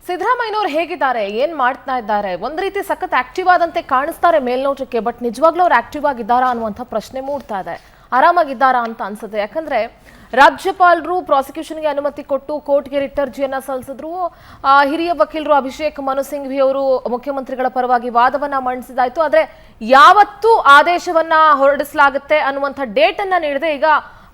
ಸಿದ್ದರಾಮಯ್ಯನವರು ಹೇಗಿದ್ದಾರೆ, ಏನ್ ಮಾಡ್ತಾ ಇದ್ದಾರೆ? ಒಂದ್ ರೀತಿ ಸಖತ್ ಆಕ್ಟಿವ್ ಆದಂತೆ ಕಾಣಿಸ್ತಾರೆ ಮೇಲ್ನೋಟಕ್ಕೆ, ಬಟ್ ನಿಜವಾಗ್ಲೂ ಅವ್ರು ಆಕ್ಟಿವ್ ಆಗಿದ್ದಾರಾ ಅನ್ನುವಂಥ ಪ್ರಶ್ನೆ ಮೂಡ್ತಾ ಇದೆ. ಆರಾಮಾಗಿದ್ದಾರಾ ಅಂತ ಅನ್ಸುತ್ತೆ. ಯಾಕಂದ್ರೆ ರಾಜ್ಯಪಾಲರು ಪ್ರಾಸಿಕ್ಯೂಷನ್ಗೆ ಅನುಮತಿ ಕೊಟ್ಟು ಕೋರ್ಟ್ಗೆ ರಿಟ್ ಅರ್ಜಿಯನ್ನ ಸಲ್ಲಿಸಿದ್ರು. ಹಿರಿಯ ವಕೀಲರು ಅಭಿಷೇಕ್ ಮನು ಸಿಂಘ್ವಿ ಅವರು ಮುಖ್ಯಮಂತ್ರಿಗಳ ಪರವಾಗಿ ವಾದವನ್ನ ಮಂಡಿಸಿದಾಯ್ತು. ಆದ್ರೆ ಯಾವತ್ತೂ ಆದೇಶವನ್ನ ಹೊರಡಿಸಲಾಗುತ್ತೆ ಅನ್ನುವಂಥ ಡೇಟ್ ಅನ್ನ ನೀಡದೆ ಈಗ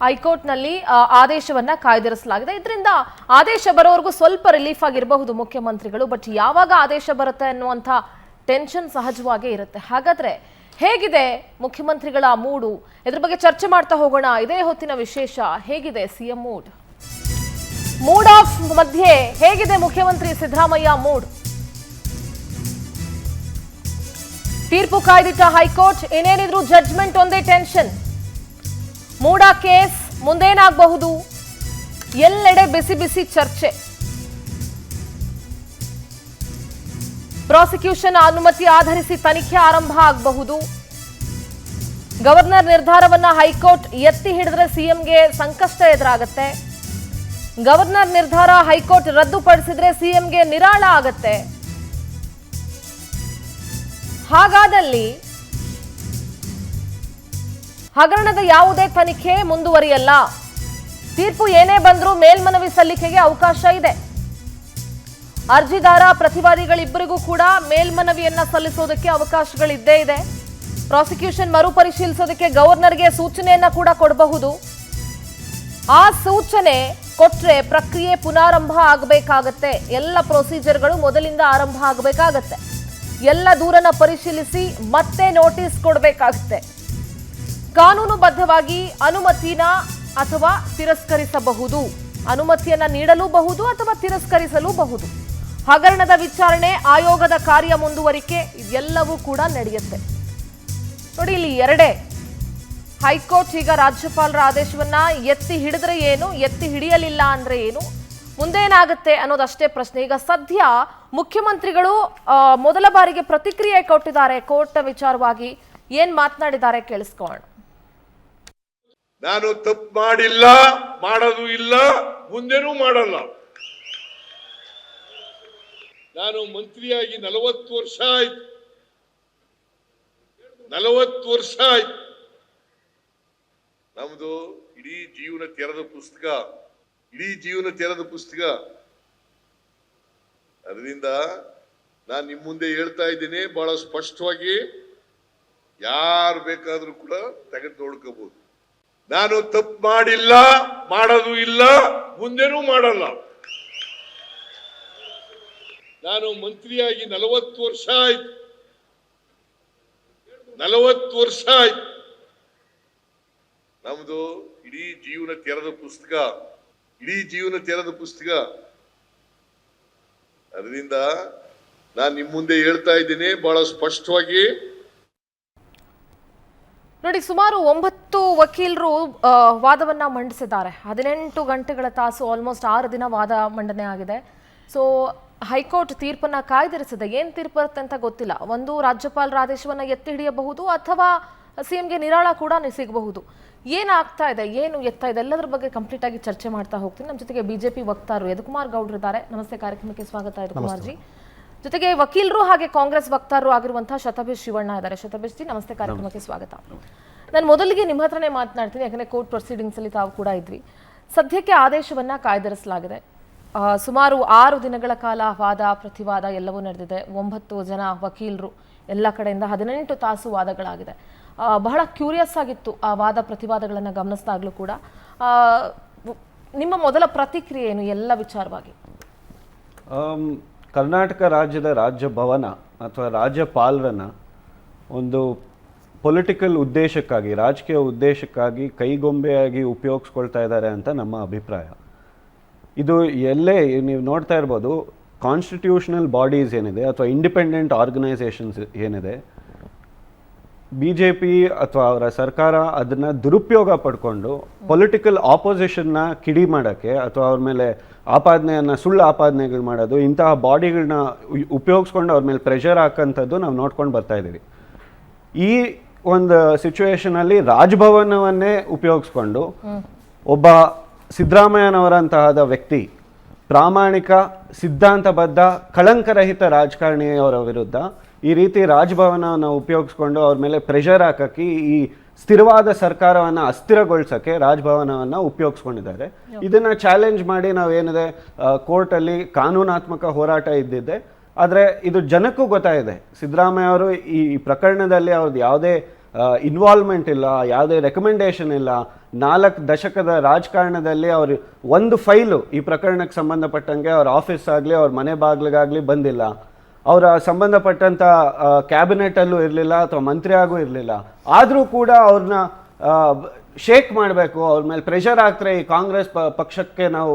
ಹೈಕೋರ್ಟ್ ನಲ್ಲಿ ಆದೇಶವನ್ನ ಕಾಯ್ದಿರಿಸಲಾಗಿದೆ. ಇದರಿಂದ ಆದೇಶ ಬರೋವರೆಗೂ ಸ್ವಲ್ಪ ರಿಲೀಫ್ ಆಗಿರಬಹುದು ಮುಖ್ಯಮಂತ್ರಿಗಳು, ಬಟ್ ಯಾವಾಗ ಆದೇಶ ಬರುತ್ತೆ ಅನ್ನುವಂಥ ಟೆನ್ಷನ್ ಸಹಜವಾಗೇ ಇರುತ್ತೆ. ಹಾಗಾದ್ರೆ ಹೇಗಿದೆ ಮುಖ್ಯಮಂತ್ರಿಗಳ ಮೂಡು? ಇದ್ರ ಬಗ್ಗೆ ಚರ್ಚೆ ಮಾಡ್ತಾ ಹೋಗೋಣ. ಇದೇ ಹೊತ್ತಿನ ವಿಶೇಷ. ಹೇಗಿದೆ ಸಿಎಂ ಮೂಡ್ ಆಫ್ ಮಧ್ಯೆ ಹೇಗಿದೆ ಮುಖ್ಯಮಂತ್ರಿ ಸಿದ್ದರಾಮಯ್ಯ ಮೂಡ್? ತೀರ್ಪು ಕಾಯ್ದಿಟ್ಟ ಹೈಕೋರ್ಟ್, ಏನೇನಿದ್ರು ಜಡ್ಜ್ಮೆಂಟ್ ಒಂದೇ ಟೆನ್ಷನ್. ಮೂಡ ಕೇಸ್ ಮುಂದೇನಾಗಬಹುದು? ಎಲ್ಲೆಡೆ ಬಿಸಿ ಬಿಸಿ ಚರ್ಚೆ. ಪ್ರಾಸಿಕ್ಯೂಷನ್ ಅನುಮತಿ ಆಧರಿಸಿ ತನಿಖೆ ಆರಂಭ ಆಗಬಹುದು. ಗವರ್ನರ್ ನಿರ್ಧಾರವನ್ನ ಹೈಕೋರ್ಟ್ ಎತ್ತಿ ಹಿಡಿದ್ರೆ ಸಿಎಂಗೆ ಸಂಕಷ್ಟ ಎದುರಾಗತ್ತೆ. ಗವರ್ನರ್ ನಿರ್ಧಾರ ಹೈಕೋರ್ಟ್ ರದ್ದುಪಡಿಸಿದ್ರೆ ಸಿಎಂಗೆ ನಿರಾಳ ಆಗತ್ತೆ. ಹಾಗಾದಲ್ಲಿ ಹಗರಣದ ಯಾವುದೇ ತನಿಖೆ ಮುಂದುವರಿಯಲ್ಲ. ತೀರ್ಪು ಏನೇ ಬಂದರೂ ಮೇಲ್ಮನವಿ ಸಲ್ಲಿಕೆಗೆ ಅವಕಾಶ ಇದೆ. ಅರ್ಜಿದಾರ ಪ್ರತಿವಾದಿಗಳಿಬ್ಬರಿಗೂ ಕೂಡ ಮೇಲ್ಮನವಿಯನ್ನ ಸಲ್ಲಿಸೋದಕ್ಕೆ ಅವಕಾಶಗಳಿದ್ದೇ ಇದೆ. ಪ್ರಾಸಿಕ್ಯೂಷನ್ ಮರುಪರಿಶೀಲಿಸೋದಕ್ಕೆ ಗವರ್ನರ್ಗೆ ಸೂಚನೆಯನ್ನ ಕೂಡ ಕೊಡಬಹುದು. ಆ ಸೂಚನೆ ಕೊಟ್ರೆ ಪ್ರಕ್ರಿಯೆ ಪುನಾರಂಭ ಆಗಬೇಕಾಗತ್ತೆ. ಎಲ್ಲ ಪ್ರೊಸೀಜರ್ಗಳು ಮೊದಲಿಂದ ಆರಂಭ ಆಗಬೇಕಾಗತ್ತೆ. ಎಲ್ಲ ದೂರನ್ನ ಪರಿಶೀಲಿಸಿ ಮತ್ತೆ ನೋಟಿಸ್ ಕೊಡಬೇಕಾಗುತ್ತೆ. ಕಾನೂನುಬದ್ಧವಾಗಿ ಅನುಮತಿನ ಅಥವಾ ತಿರಸ್ಕರಿಸಬಹುದು. ಅನುಮತಿಯನ್ನ ನೀಡಲೂಬಹುದು ಅಥವಾ ತಿರಸ್ಕರಿಸಲೂಬಹುದು. ಹಗರಣದ ವಿಚಾರಣೆ, ಆಯೋಗದ ಕಾರ್ಯ ಮುಂದುವರಿಕೆ ಇದೆಲ್ಲವೂ ಕೂಡ ನಡೆಯುತ್ತೆ. ನೋಡಿ, ಇಲ್ಲಿ ಎರಡೇ. ಹೈಕೋರ್ಟ್ ಈಗ ರಾಜ್ಯಪಾಲರ ಆದೇಶವನ್ನ ಎತ್ತಿ ಹಿಡಿದ್ರೆ ಏನು, ಎತ್ತಿ ಹಿಡಿಯಲಿಲ್ಲ ಅಂದ್ರೆ ಏನು, ಮುಂದೇನಾಗುತ್ತೆ ಅನ್ನೋದಷ್ಟೇ ಪ್ರಶ್ನೆ. ಈಗ ಸದ್ಯ ಮುಖ್ಯಮಂತ್ರಿಗಳು ಮೊದಲ ಬಾರಿಗೆ ಪ್ರತಿಕ್ರಿಯೆ ಕೊಟ್ಟಿದ್ದಾರೆ ಕೋರ್ಟ್ ವಿಚಾರವಾಗಿ. ಏನ್ ಮಾತನಾಡಿದ್ದಾರೆ ಕೇಳಿಸ್ಕೊಳ್ಳೋಣ. ನಾನು ತಪ್ಪು ಮಾಡಿಲ್ಲ, ಮಾಡೋದು ಇಲ್ಲ, ಮುಂದೆನೂ ಮಾಡಲ್ಲ. ನಾನು ಮಂತ್ರಿಯಾಗಿ 40 ವರ್ಷ ಆಯ್ತು. 40 ವರ್ಷ ಆಯ್ತು. ನಮ್ದು ಇಡೀ ಜೀವನ ತೆರೆದ ಪುಸ್ತಕ, ಇಡೀ ಜೀವನ ತೆರೆದ ಪುಸ್ತಕ. ಅದರಿಂದ ನಾನು ನಿಮ್ಮ ಮುಂದೆ ಹೇಳ್ತಾ ಇದ್ದೀನಿ ಬಹಳ ಸ್ಪಷ್ಟವಾಗಿ. ಯಾರು ಬೇಕಾದ್ರೂ ಕೂಡ ತೆಗೆದು ನೋಡ್ಕೋಬಹುದು. ನಾನು ತಪ್ಪು ಮಾಡಿಲ್ಲ, ಮಾಡೋದು ಇಲ್ಲ, ಮುಂದೆನೂ ಮಾಡಲ್ಲ. ನಾನು ಮಂತ್ರಿಯಾಗಿ 40 ವರ್ಷ ಆಯ್ತು. 40 ವರ್ಷ ಆಯ್ತು. ನಮ್ದು ಇಡೀ ಜೀವನ ತೆರೆದ ಪುಸ್ತಕ, ಇಡೀ ಜೀವನ ತೆರೆದ ಪುಸ್ತಕ. ಅದರಿಂದ ನಾನು ನಿಮ್ಮ ಮುಂದೆ ಹೇಳ್ತಾ ಇದ್ದೀನಿ ಬಹಳ ಸ್ಪಷ್ಟವಾಗಿ. ನೋಡಿ, ಸುಮಾರು 9 ವಕೀಲರು ವಾದವನ್ನ ಮಂಡಿಸಿದ್ದಾರೆ. 18 ಗಂಟೆಗಳ ತಾಸು, ಆಲ್ಮೋಸ್ಟ್ 6 ದಿನ ವಾದ ಮಂಡನೆ ಆಗಿದೆ. ಸೊ ಹೈಕೋರ್ಟ್ ತೀರ್ಪನ್ನ ಕಾಯ್ದಿರಿಸಿದೆ. ಏನ್ ತೀರ್ಪು ಬರುತ್ತೆ ಅಂತ ಗೊತ್ತಿಲ್ಲ. ಒಂದು, ರಾಜ್ಯಪಾಲರ ಆದೇಶವನ್ನ ಎತ್ತಿ ಹಿಡಿಯಬಹುದು ಅಥವಾ ಸಿಎಂಗೆ ನಿರಾಳ ಕೂಡ ಸಿಗಬಹುದು. ಏನಾಗ್ತಾ ಇದೆ, ಏನು ಎತ್ತಾ ಇದೆ, ಎಲ್ಲದರ ಬಗ್ಗೆ ಕಂಪ್ಲೀಟ್ ಆಗಿ ಚರ್ಚೆ ಮಾಡ್ತಾ ಹೋಗ್ತೀನಿ. ನಮ್ಮ ಜೊತೆಗೆ ಬಿಜೆಪಿ ವಕ್ತಾರರು ಯದುಕುಮಾರ್ ಗೌಡ್ರು ಇದ್ದಾರೆ. ನಮಸ್ತೆ, ಕಾರ್ಯಕ್ರಮಕ್ಕೆ ಸ್ವಾಗತ ಯದುಕುಮಾರ್ ಜಿ. ಜೊತೆಗೆ ವಕೀಲರು ಹಾಗೆ ಕಾಂಗ್ರೆಸ್ ವಕ್ತಾರರು ಆಗಿರುವಂತಹ ಶತಭೀಷ್ ಶಿವಣ್ಣ ಇದ್ದಾರೆ. ಶತಭೀಷ್ ಜಿ, ನಮಸ್ತೆ, ಕಾರ್ಯಕ್ರಮಕ್ಕೆ ಸ್ವಾಗತ. ನಾನು ಮೊದಲಿಗೆ ನಿಮ್ಮ ಹತ್ರನೇ ಮಾತನಾಡ್ತೀನಿ, ಯಾಕಂದ್ರೆ ಕೋರ್ಟ್ ಪ್ರೊಸೀಡಿಂಗ್ಸ್ ಅಲ್ಲಿ ತಾವು ಕೂಡ ಇದ್ವಿ. ಸದ್ಯಕ್ಕೆ ಆದೇಶವನ್ನ ಕಾಯ್ದಿರಿಸಲಾಗಿದೆ. ಸುಮಾರು 6 ದಿನಗಳ ಕಾಲ ವಾದ ಪ್ರತಿವಾದ ಎಲ್ಲವೂ ನಡೆದಿದೆ. 9 ಜನ ವಕೀಲರು ಎಲ್ಲ ಕಡೆಯಿಂದ 18 ತಾಸು ವಾದಗಳಾಗಿದೆ. ಬಹಳ ಕ್ಯೂರಿಯಸ್ ಆಗಿತ್ತು ಆ ವಾದ ಪ್ರತಿವಾದಗಳನ್ನು ಗಮನಿಸಿದಾಗಲೂ ಕೂಡ. ನಿಮ್ಮ ಮೊದಲ ಪ್ರತಿಕ್ರಿಯೆ ಏನು ಎಲ್ಲ ವಿಚಾರವಾಗಿ? ಕರ್ನಾಟಕ ರಾಜ್ಯದ ರಾಜ್ಯಭವನ ಅಥವಾ ರಾಜ್ಯಪಾಲರನ್ನ ಒಂದು ಪೊಲಿಟಿಕಲ್ ಉದ್ದೇಶಕ್ಕಾಗಿ, ರಾಜಕೀಯ ಉದ್ದೇಶಕ್ಕಾಗಿ ಕೈಗೊಂಬೆಯಾಗಿ ಉಪಯೋಗಿಸ್ಕೊಳ್ತಾ ಇದ್ದಾರೆ ಅಂತ ನಮ್ಮ ಅಭಿಪ್ರಾಯ. ಇದು ಎಲ್ಲೇ ನೀವು ನೋಡ್ತಾ ಇರ್ಬೋದು, ಕಾನ್ಸ್ಟಿಟ್ಯೂಷನಲ್ ಬಾಡೀಸ್ ಏನಿದೆ ಅಥವಾ ಇಂಡಿಪೆಂಡೆಂಟ್ ಆರ್ಗನೈಸೇಷನ್ಸ್ ಏನಿದೆ, BJP ಅಥವಾ ಅವರ ಸರ್ಕಾರ ಅದನ್ನು ದುರುಪಯೋಗ ಪಡ್ಕೊಂಡು ಪೊಲಿಟಿಕಲ್ ಆಪೋಸಿಷನ್ನ ಕಿಡಿ ಮಾಡೋಕ್ಕೆ ಅಥವಾ ಅವ್ರ ಮೇಲೆ ಆಪಾದನೆಯನ್ನು, ಸುಳ್ಳು ಆಪಾದನೆಗಳು ಮಾಡೋದು, ಇಂತಹ ಬಾಡಿಗಳನ್ನ ಉಪಯೋಗಿಸ್ಕೊಂಡು ಅವ್ರ ಮೇಲೆ ಪ್ರೆಷರ್ ಹಾಕೋಂಥದ್ದು ನಾವು ನೋಡ್ಕೊಂಡು ಬರ್ತಾ ಇದ್ದೀವಿ. ಈ ಒಂದು ಸಿಚುವೇಶನಲ್ಲಿ ರಾಜಭವನವನ್ನೇ ಉಪಯೋಗಿಸ್ಕೊಂಡು ಒಬ್ಬ ಸಿದ್ದರಾಮಯ್ಯನವರಂತಹದ ವ್ಯಕ್ತಿ ಪ್ರಾಮಾಣಿಕ ಸಿದ್ಧಾಂತಬದ್ಧ ಕಳಂಕರಹಿತ ರಾಜಕಾರಣಿಯವರ ವಿರುದ್ಧ ಈ ರೀತಿ ರಾಜಭವನವನ್ನು ಉಪಯೋಗಿಸ್ಕೊಂಡು ಅವ್ರ ಮೇಲೆ ಪ್ರೆಷರ್ ಹಾಕಕ್ಕೆ ಈ ಸ್ಥಿರವಾದ ಸರ್ಕಾರವನ್ನು ಅಸ್ಥಿರಗೊಳಿಸಕ್ಕೆ ರಾಜಭವನವನ್ನು ಉಪಯೋಗಿಸ್ಕೊಂಡಿದ್ದಾರೆ. ಇದನ್ನ ಚಾಲೆಂಜ್ ಮಾಡಿ ನಾವೇನಿದೆ ಕೋರ್ಟಲ್ಲಿ ಕಾನೂನಾತ್ಮಕ ಹೋರಾಟ ಇದ್ದಿದ್ದೆ. ಆದರೆ ಇದು ಜನಕ್ಕೂ ಗೊತ್ತಾಗಿದೆ, ಸಿದ್ದರಾಮಯ್ಯ ಅವರು ಈ ಪ್ರಕರಣದಲ್ಲಿ ಅವ್ರದ್ದು ಯಾವುದೇ ಇನ್ವಾಲ್ವ್ಮೆಂಟ್ ಇಲ್ಲ, ಯಾವುದೇ ರೆಕಮೆಂಡೇಶನ್ ಇಲ್ಲ. 4 ದಶಕದ ರಾಜಕಾರಣದಲ್ಲಿ ಅವರು ಒಂದು ಫೈಲು ಈ ಪ್ರಕರಣಕ್ಕೆ ಸಂಬಂಧಪಟ್ಟಂಗೆ ಅವ್ರ ಆಫೀಸ್ ಆಗಲಿ ಅವ್ರ ಮನೆ ಬಾಗಿಲಿಗಾಗಲಿ ಬಂದಿಲ್ಲ. ಅವರ ಸಂಬಂಧಪಟ್ಟಂಥ ಕ್ಯಾಬಿನೆಟಲ್ಲೂ ಇರಲಿಲ್ಲ ಅಥವಾ ಮಂತ್ರಿ ಆಗೂ ಇರಲಿಲ್ಲ. ಆದರೂ ಕೂಡ ಅವ್ರನ್ನ ಶೇಕ್ ಮಾಡಬೇಕು, ಅವ್ರ ಮೇಲೆ ಪ್ರೆಷರ್ ಆಗ್ತಾರೆ, ಈ ಕಾಂಗ್ರೆಸ್ ಪಕ್ಷಕ್ಕೆ ನಾವು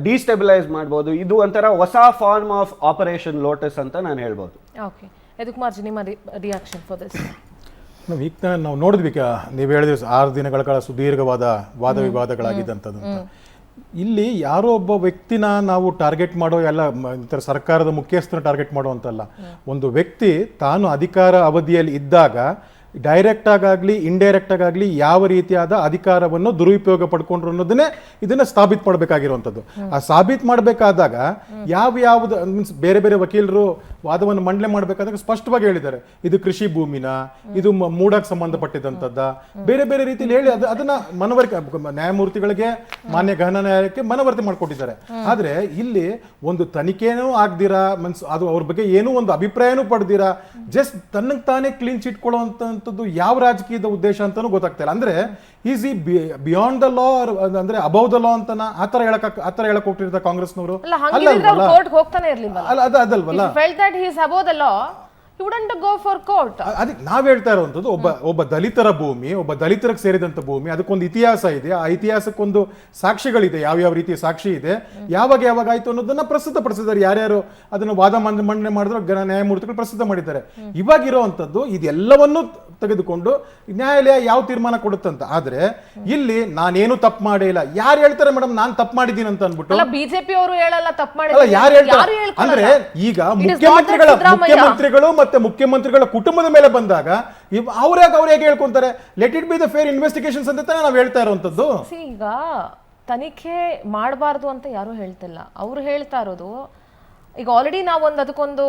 ಡಿಸ್ಟೆಬಿಲೈಸ್ ಮಾಡ್ಬೋದು. ಇದು ಒಂಥರ ಹೊಸ ಫಾರ್ಮ್ ಆಫ್ ಆಪರೇಷನ್ ಲೋಟಸ್ ಅಂತ ನಾನು ಹೇಳ್ಬೋದು. ಓಕೆ, ಯದುಕುಮಾರ್ ಜಿ, ನಿಮ್ಮ ರಿಯಾಕ್ಷನ್ ಫಾರ್ ದಿಸ್? ಈಗ ನಾವು ನೋಡಿದ್ವಿ, ನೀವು ಹೇಳಿದ್ವಿ 6 ದಿನಗಳ ಕಾಲ ಸುದೀರ್ಘವಾದ ವಾದ ವಿವಾದಗಳಾಗಿದ್ದಂಥದ್ದು ಅಂತ. ಇಲ್ಲಿ ಯಾರೋ ಒಬ್ಬ ವ್ಯಕ್ತಿನ ನಾವು ಟಾರ್ಗೆಟ್ ಮಾಡೋ ಎಲ್ಲ ಸರ್ಕಾರದ ಮುಖ್ಯಸ್ಥನ ಟಾರ್ಗೆಟ್ ಮಾಡುವಂತಲ್ಲ. ಒಂದು ವ್ಯಕ್ತಿ ತಾನು ಅಧಿಕಾರ ಅವಧಿಯಲ್ಲಿ ಇದ್ದಾಗ ಡೈರೆಕ್ಟ್ ಆಗಾಗ್ಲಿ ಇಂಡೈರೆಕ್ಟ್ ಆಗಾಗ್ಲಿ ಯಾವ ರೀತಿಯಾದ ಅಧಿಕಾರವನ್ನು ದುರುಪಯೋಗ ಪಡ್ಕೊಂಡ್ರು ಅನ್ನೋದನ್ನೇ ಇದನ್ನ ಸಾಬೀತು ಮಾಡಬೇಕಾಗಿರುವಂಥದ್ದು. ಆ ಸಾಬೀತು ಮಾಡಬೇಕಾದಾಗ ಯಾವ್ದು ಮೀನ್ಸ್ ಬೇರೆ ಬೇರೆ ವಕೀಲರು ವಾದವನ್ನು ಮಂಡನೆ ಮಾಡಬೇಕಾದಾಗ ಸ್ಪಷ್ಟವಾಗಿ ಹೇಳಿದ್ದಾರೆ, ಇದು ಕೃಷಿ ಭೂಮಿನ, ಇದು ಮೂಡಕ್ಕೆ ಸಂಬಂಧಪಟ್ಟಿದ್ದಂಥದ್ದ, ಬೇರೆ ಬೇರೆ ರೀತಿಯಲ್ಲಿ ಹೇಳಿ ಅದನ್ನ ಮನವರಿಕೆ ನ್ಯಾಯಮೂರ್ತಿಗಳಿಗೆ, ಮಾನ್ಯ ಗಹನ ನ್ಯಾಯಾಲಯಕ್ಕೆ ಮನವರಿಕೆ ಮಾಡಿಕೊಟ್ಟಿದ್ದಾರೆ. ಆದ್ರೆ ಇಲ್ಲಿ ಒಂದು ತನಿಖೆನೂ ಆಗ್ದಿರಾ, ಮೀನ್ಸ್ ಅದು ಅವ್ರ ಬಗ್ಗೆ ಏನೂ ಒಂದು ಅಭಿಪ್ರಾಯನೂ ಪಡೆದಿರಾ, ಜಸ್ಟ್ ತನ್ನಕ್ಕೆ ತಾನೇ ಕ್ಲೀನ್ ಚಿಟ್ ಕೊಡುವಂತ ಯಾವ ರಾಜಕೀಯದ ಉದ್ದೇಶ ಅಂತಾನೂ ಗೊತ್ತಾಗ್ತಾ ಇಲ್ಲ. ಅಂದ್ರೆ ಈಸ್ ಈ ಬಿಯಾಂಡ್ ದ ಲಾ ಅಂದ್ರೆ ಅಬೌವ್ ದ ಲಾ ಅಂತ ಆತರ ಹೇಳಕ್ ಹೋಗ್ತಿರ್ತಾರೆ ಕಾಂಗ್ರೆಸ್ನವರು. ಅದಲ್ವಲ್ಲ, ಅದಕ್ಕೆ ನಾವ್ ಹೇಳ್ತಾ ಇರುವಂತದ್ದು ಒಬ್ಬ ದಲಿತರ ಭೂಮಿ, ಒಬ್ಬ ದಲಿತರಿಗೆ ಸೇರಿದಂತ ಭೂಮಿ, ಅದಕ್ಕೊಂದು ಇತಿಹಾಸ ಇದೆ. ಆ ಇತಿಹಾಸಕ್ಕೊಂದು ಸಾಕ್ಷಿಗಳಿದೆ, ಯಾವ ರೀತಿಯ ಸಾಕ್ಷಿ ಇದೆ, ಯಾವಾಗ ಆಯ್ತು ಅನ್ನೋದನ್ನ ಪ್ರಸ್ತುತಪಡಿಸಿದ್ದಾರೆ. ಯಾರ್ಯಾರು ಅದನ್ನು ವಾದ ಮಂಡನೆ ಮಾಡಿದ್ರು ನ್ಯಾಯಮೂರ್ತಿಗಳು ಪ್ರಸ್ತುತ ಮಾಡಿದ್ದಾರೆ. ಇವಾಗ ಇರುವಂತದ್ದು ಇದೆಲ್ಲವನ್ನೂ ತೆಗೆದುಕೊಂಡು ನ್ಯಾಯಾಲಯ ಯಾವ ತೀರ್ಮಾನ ಕೊಡುತ್ತಂತ. ಆದ್ರೆ ಇಲ್ಲಿ ನಾನೇನು ತಪ್ಪು ಮಾಡೇ ಇಲ್ಲ. ಯಾರು ಹೇಳ್ತಾರೆ ಮೇಡಮ್ ನಾನು ತಪ್ಪು ಮಾಡಿದ್ದೀನಿ ಅಂತ ಅನ್ಬಿಟ್ಟು? ಬಿಜೆಪಿ ಅವರು ಹೇಳಲ್ಲ ತಪ್ಪು ಮಾಡಿ. ಯಾರು ಹೇಳ್ತಾರೆ ಅಂದ್ರೆ ಈಗ ಮುಖ್ಯಮಂತ್ರಿಗಳು ಮತ್ತೆ ಮುಖ್ಯಮಂತ್ರಿಗಳ ಕುಟುಂಬದ ಮೇಲೆ ಬಂದಾಗ ಅವ್ರು ಹೇಗೆ ಹೇಳ್ಕೊಂತಾರೆ? Let it be the fair investigations ಅಂತ ತಾನೇ ನಾವು ಹೇಳ್ತಾ ಇರುವಂತದ್ದು. ಈಗ ತನಿಖೆ ಮಾಡಬಾರ್ದು ಅಂತ ಯಾರು ಹೇಳ್ತಿಲ್ಲ. ಅವ್ರು ಹೇಳ್ತಾ ಇರೋದು ಈಗ ಆಲ್ರೆಡಿ ನಾವು ಅದಕ್ಕೊಂದು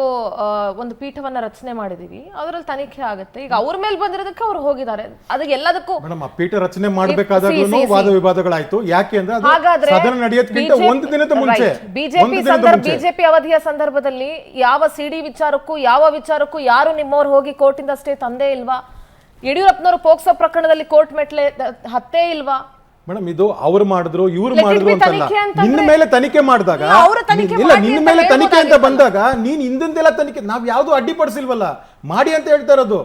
ಪೀಠವನ್ನ ರಚನೆ ಮಾಡಿದೀವಿ, ಅದರಲ್ಲಿ ತನಿಖೆ ಆಗುತ್ತೆ. ಈಗ ಅವ್ರ ಮೇಲೆ ಬಂದಿರೋದಕ್ಕೆ ಅವ್ರು ಹೋಗಿದ್ದಾರೆ. ಅದಕ್ಕೆ ಎಲ್ಲದಕ್ಕೂ ಮೇಡಮ್ ಆ ಪೀಠ ರಚನೆ ಮಾಡಬೇಕಾದಾಗಲೂ ವಾದ ವಿವಾದಗಳು ಯಾಕೆ ಅಂದ್ರೆ ಸದನ ನಡೆಯೋದಕ್ಕಿಂತ ಒಂದು ದಿನದ ಮುಂಚೆ ಬಿಜೆಪಿ ಅವಧಿಯ ಸಂದರ್ಭದಲ್ಲಿ ಯಾವ ಸಿಡಿ ವಿಚಾರಕ್ಕೂ ಯಾವ ವಿಚಾರಕ್ಕೂ ಯಾರು ನಿಮ್ಮವ್ರು ಹೋಗಿ ಕೋರ್ಟಿಂದ ಸ್ಟೇ ತಂದೇ ಇಲ್ವಾ? ಯಡಿಯೂರಪ್ಪನವರು ಪೋಕ್ಸೋ ಪ್ರಕರಣದಲ್ಲಿ ಕೋರ್ಟ್ ಮೆಟ್ಲೆ ಹತ್ತೇ ಇಲ್ವಾ? ಮೇಡಮ್ ಇದು ಅವ್ರು ಮಾಡಿದ್ರು ಇವ್ರು ಮಾಡಿದ್ರು ಅಂತಲ್ಲ, ನಿನ್ನ ಮೇಲೆ ತನಿಖೆ ಮಾಡಿದಾಗ ಇಲ್ಲ, ನಿನ್ನ ಮೇಲೆ ತನಿಖೆ ಅಂತ ಬಂದಾಗ ನೀನ್ ಹಿಂದಿಂದೆಲ್ಲ ತನಿಖೆ ನಾವ್ ಯಾವ್ದು ಅಡ್ಡಿಪಡಿಸಿಲ್ವಲ್ಲ, ಮಾಡಿ ಅಂತ ಹೇಳ್ತಾ ಇರೋದು.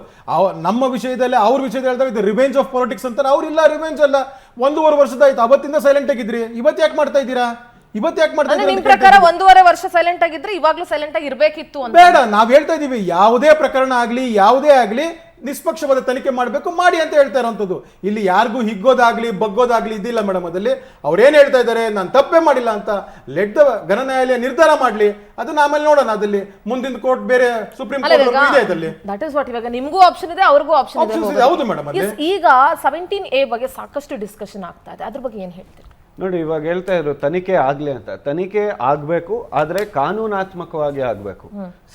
ನಮ್ಮ ವಿಷಯದಲ್ಲಿ ಅವ್ರ ವಿಷಯದಲ್ಲಿ ಹೇಳ್ತಾರೆ ಇದು ರಿವೆಂಜ್ ಆಫ್ ಪಾಲಿಟಿಕ್ಸ್ ಅಂತ. ಅವ್ರಿಲ್ಲ, ರಿವೆಂಜ್ ಅಲ್ಲ. 1.5 ವರ್ಷದಾಯ್ತು, ಅವತ್ತಿಂದ ಸೈಲೆಂಟ್ ಆಗಿದ್ರಿ, ಇವತ್ತು ಯಾಕೆ ಮಾಡ್ತಾ ಇದ್ದೀರಾ? ನಿಮ್ ಪ್ರಕಾರ 1.5 ವರ್ಷ ಸೈಲೆಂಟ್ ಆಗಿದ್ರೆ ಇವಾಗ್ಲೂ ಸೈಲೆಂಟ್ ಆಗಿ ಇರ್ಬೇಕಿತ್ತು ಅಂತ ಬೇಡ. ನಾವ್ ಹೇಳ್ತಾ ಇದೀವಿ ಯಾವುದೇ ಪ್ರಕರಣ ಆಗ್ಲಿ ಯಾವುದೇ ಆಗ್ಲಿ ನಿಷ್ಪಕ್ಷವಾದ ತನಿಖೆ ಮಾಡಬೇಕು, ಮಾಡಿ ಅಂತ ಹೇಳ್ತಾ ಇರೋಂಥದ್ದು. ಇಲ್ಲಿ ಯಾರಿಗೂ ಹಿಗ್ಗೋದಾಗ್ಲಿ ಬಗ್ಗೋದಾಗ್ಲಿ ಇದಿಲ್ಲ ಮೇಡಮ್. ಅದಲ್ಲಿ ಅವ್ರೇನ್ ಹೇಳ್ತಾ ಇದ್ದಾರೆ, ನಾನು ತಪ್ಪೇ ಮಾಡಿಲ್ಲ ಅಂತ. ಲೆಟ್ ದ ಗಣ ನ್ಯಾಯಾಲಯ ನಿರ್ಧಾರ ಮಾಡ್ಲಿ, ಅದನ್ನ ಆಮೇಲೆ ನೋಡೋಣ. ಅದಲ್ಲಿ ಮುಂದಿನ ಕೋರ್ಟ್ ಬೇರೆ, ಸುಪ್ರೀಂ ಕೋರ್ಟ್ ಇದೆ ಅದಲ್ಲಿ. That is what. ಇವಾಗ ನಿಮ್ಗೂ ಆಪ್ಷನ್ ಇದೆ, ಅವ್ರಿಗೂ ಆಪ್ಷನ್ ಇದೆ. ಹೌದು ಮೇಡಮ್. ಈಗ 17A ಬಗ್ಗೆ ಸಾಕಷ್ಟು ಡಿಸ್ಕಷನ್ ಆಗ್ತಾ ಇದೆ, ಅದ್ರ ಬಗ್ಗೆ ಏನ್ ಹೇಳ್ತೀರಿ? ನೋಡಿ, ಇವಾಗ ಹೇಳ್ತಾ ಇದ್ರು ತನಿಖೆ ಆಗ್ಲಿ ಅಂತ. ತನಿಖೆ ಆಗ್ಬೇಕು, ಆದ್ರೆ ಕಾನೂನಾತ್ಮಕವಾಗಿ ಆಗ್ಬೇಕು.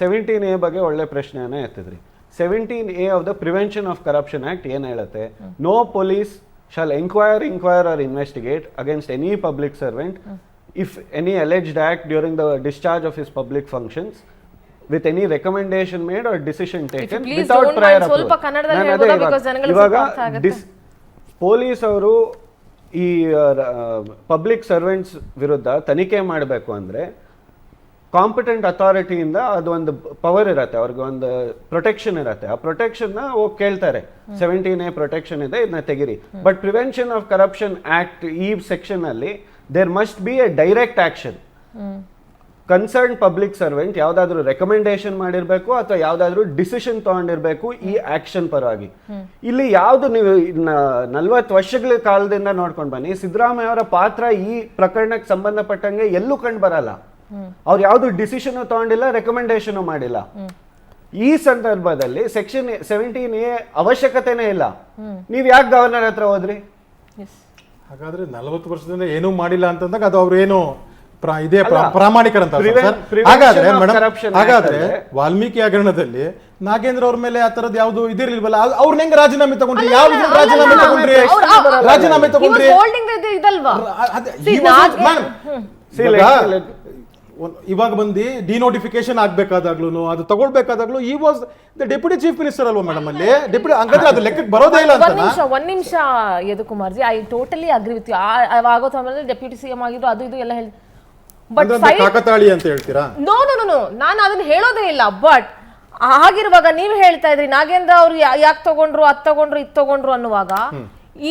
17A ಬಗ್ಗೆ ಒಳ್ಳೆ ಪ್ರಶ್ನೆಯನ್ನ ಎತ್ತಿದ್ರಿ. 17A of the Prevention of Corruption Act ಏನ್ ಹೇಳುತ್ತೆ? No police shall inquire or investigate against any public servant if any alleged act during the discharge of his public functions with any recommendation made or decision taken without prior approval. ಇವಾಗ police ಅವರು ಈ public servants ವಿರುದ್ಧ ತನಿಖೆ ಮಾಡಬೇಕು ಅಂದ್ರೆ competent ಅಥಾರಿಟಿಯಿಂದ ಅದೊಂದು power ಇರತ್ತೆ, ಅವ್ರಿಗೆ ಒಂದು ಪ್ರೊಟೆಕ್ಷನ್ ಇರತ್ತೆ. ಆ ಪ್ರೊಟೆಕ್ಷನ್ ನ ಹೋಗಿ ಕೇಳ್ತಾರೆ, 17A ಪ್ರೊಟೆಕ್ಷನ್ ಇದೆ, ಇದನ್ನ ತೆಗಿರಿ. But prevention of corruption act ಈ ಸೆಕ್ಷನ್ ಅಲ್ಲಿ there must be a direct action. Concern public servant ಯಾವ್ದಾದ್ರು ರೆಕಮೆಂಡೇಶನ್ ಮಾಡಿರ್ಬೇಕು ಅಥವಾ ಯಾವ್ದಾದ್ರು ಡಿಸಿಷನ್ ತಗೊಂಡಿರ್ಬೇಕು ಈ ಆಕ್ಷನ್ ಪರವಾಗಿ. ಇಲ್ಲಿ ಯಾವ್ದು ನೀವು 40 ವರ್ಷಗಳ ಕಾಲದಿಂದ ನೋಡ್ಕೊಂಡು ಬನ್ನಿ, ಸಿದ್ದರಾಮಯ್ಯ ಅವರ ಪಾತ್ರ ಈ ಪ್ರಕರಣಕ್ಕೆ ಸಂಬಂಧಪಟ್ಟಂಗೆ ಎಲ್ಲೂ ಕಂಡು ಬರಲ್ಲ. ಅವ್ರು ಯಾವ್ದು ಡಿಸಿಷನ್ ತಗೊಂಡಿಲ್ಲ, ರೆಕಮೆಂಡೇಶನ್ ಮಾಡಿಲ್ಲ. ಈ ಸಂದರ್ಭದಲ್ಲಿ ಸೆಕ್ಷನ್ 17A ಅವಶ್ಯಕತೆನೇ ಇಲ್ಲ. ನೀವ್ ಯಾಕೆ ಗವರ್ನರ್ ಹತ್ರ ಹೋದ್ರಿ? ಹಾಗಾದ್ರೆ 40 ವರ್ಷದಿಂದ ಏನೂ ಮಾಡಿಲ್ಲ ಅಂತಂದಾಗ ಅದು ಅವ್ರು ಏನು ಇದೇ ಪ್ರಾಮಾಣಿಕರಂತ ಹಾಗಾದ್ರೆ ಮೇಡಮ್, ಹಾಗಾದ್ರೆ ವಾಲ್ಮೀಕಿ ಹಗರಣದಲ್ಲಿ ನಾಗೇಂದ್ರ ಅವ್ರ ಮೇಲೆ ಆ ತರದ್ ಯಾವ್ದು ಇದಿರ್ಲಿಲ್ವಲ್ಲ, ಅವ್ರನ್ನ ಹೆಂಗ್ ರಾಜೀನಾಮೆ ತಗೊಂಡ್ರಿ? ಯಾವ ರಾಜೀನಾಮೆ ತಗೊಂಡ್ರಿ? ರಾಜೀನಾಮೆ ತಗೊಂಡ್ರಿ ಇದಲ್ವಾ? ಇವಾಗ ಬಂದು ಡಿನೋಟಿಫಿಕೇಶನ್ ಆಗ್ಬೇಕಾದಾಗ್ಲೂ ಅದು ತಗೊಳ್ಬೇಕಾದಾಗ್ಲೂ ಈ was the deputy chief minister ಅಲ್ವಾ ಮೇಡಮ್ ಅಲ್ಲಿ? ಡೆಪ್ಯೂಟಿ ಹಂಗಾದ್ರೆ ಅದು ಲೆಕ್ಕಕ್ಕೆ ಬರೋದೇ ಇಲ್ಲ ಅಂತ. ಒಂದ್ ನಿಮಿಷ Yadukumarji, I totally agree with you. ಆಗೋ ಸಮಯದಲ್ಲಿ ಡೆಪ್ಯೂಟಿ ಸಿಎಂ ಆಗಿದ್ರು, ಅದು ಇದು ಎಲ್ಲ ಹೇಳಿ, ಬಟ್ ಕಾಕತಾಳಿ ಅಂತ ಹೇಳ್ತೀರಾ? ನೋ ನೋ ನೋ, ನಾನು ಅದನ್ನ ಹೇಳೋದೇ ಇಲ್ಲ. ಬಟ್ ಆಗಿರುವಾಗ ನೀವು ಹೇಳ್ತಾ ಇದ್ರಿ ನಾಗೇಂದ್ರ ಅವ್ರು ಯಾಕೆ ತಗೊಂಡ್ರು, ಅದ್ ತಗೊಂಡ್ರು, ಇದ್ ತಗೊಂಡ್ರು ಅನ್ನುವಾಗ,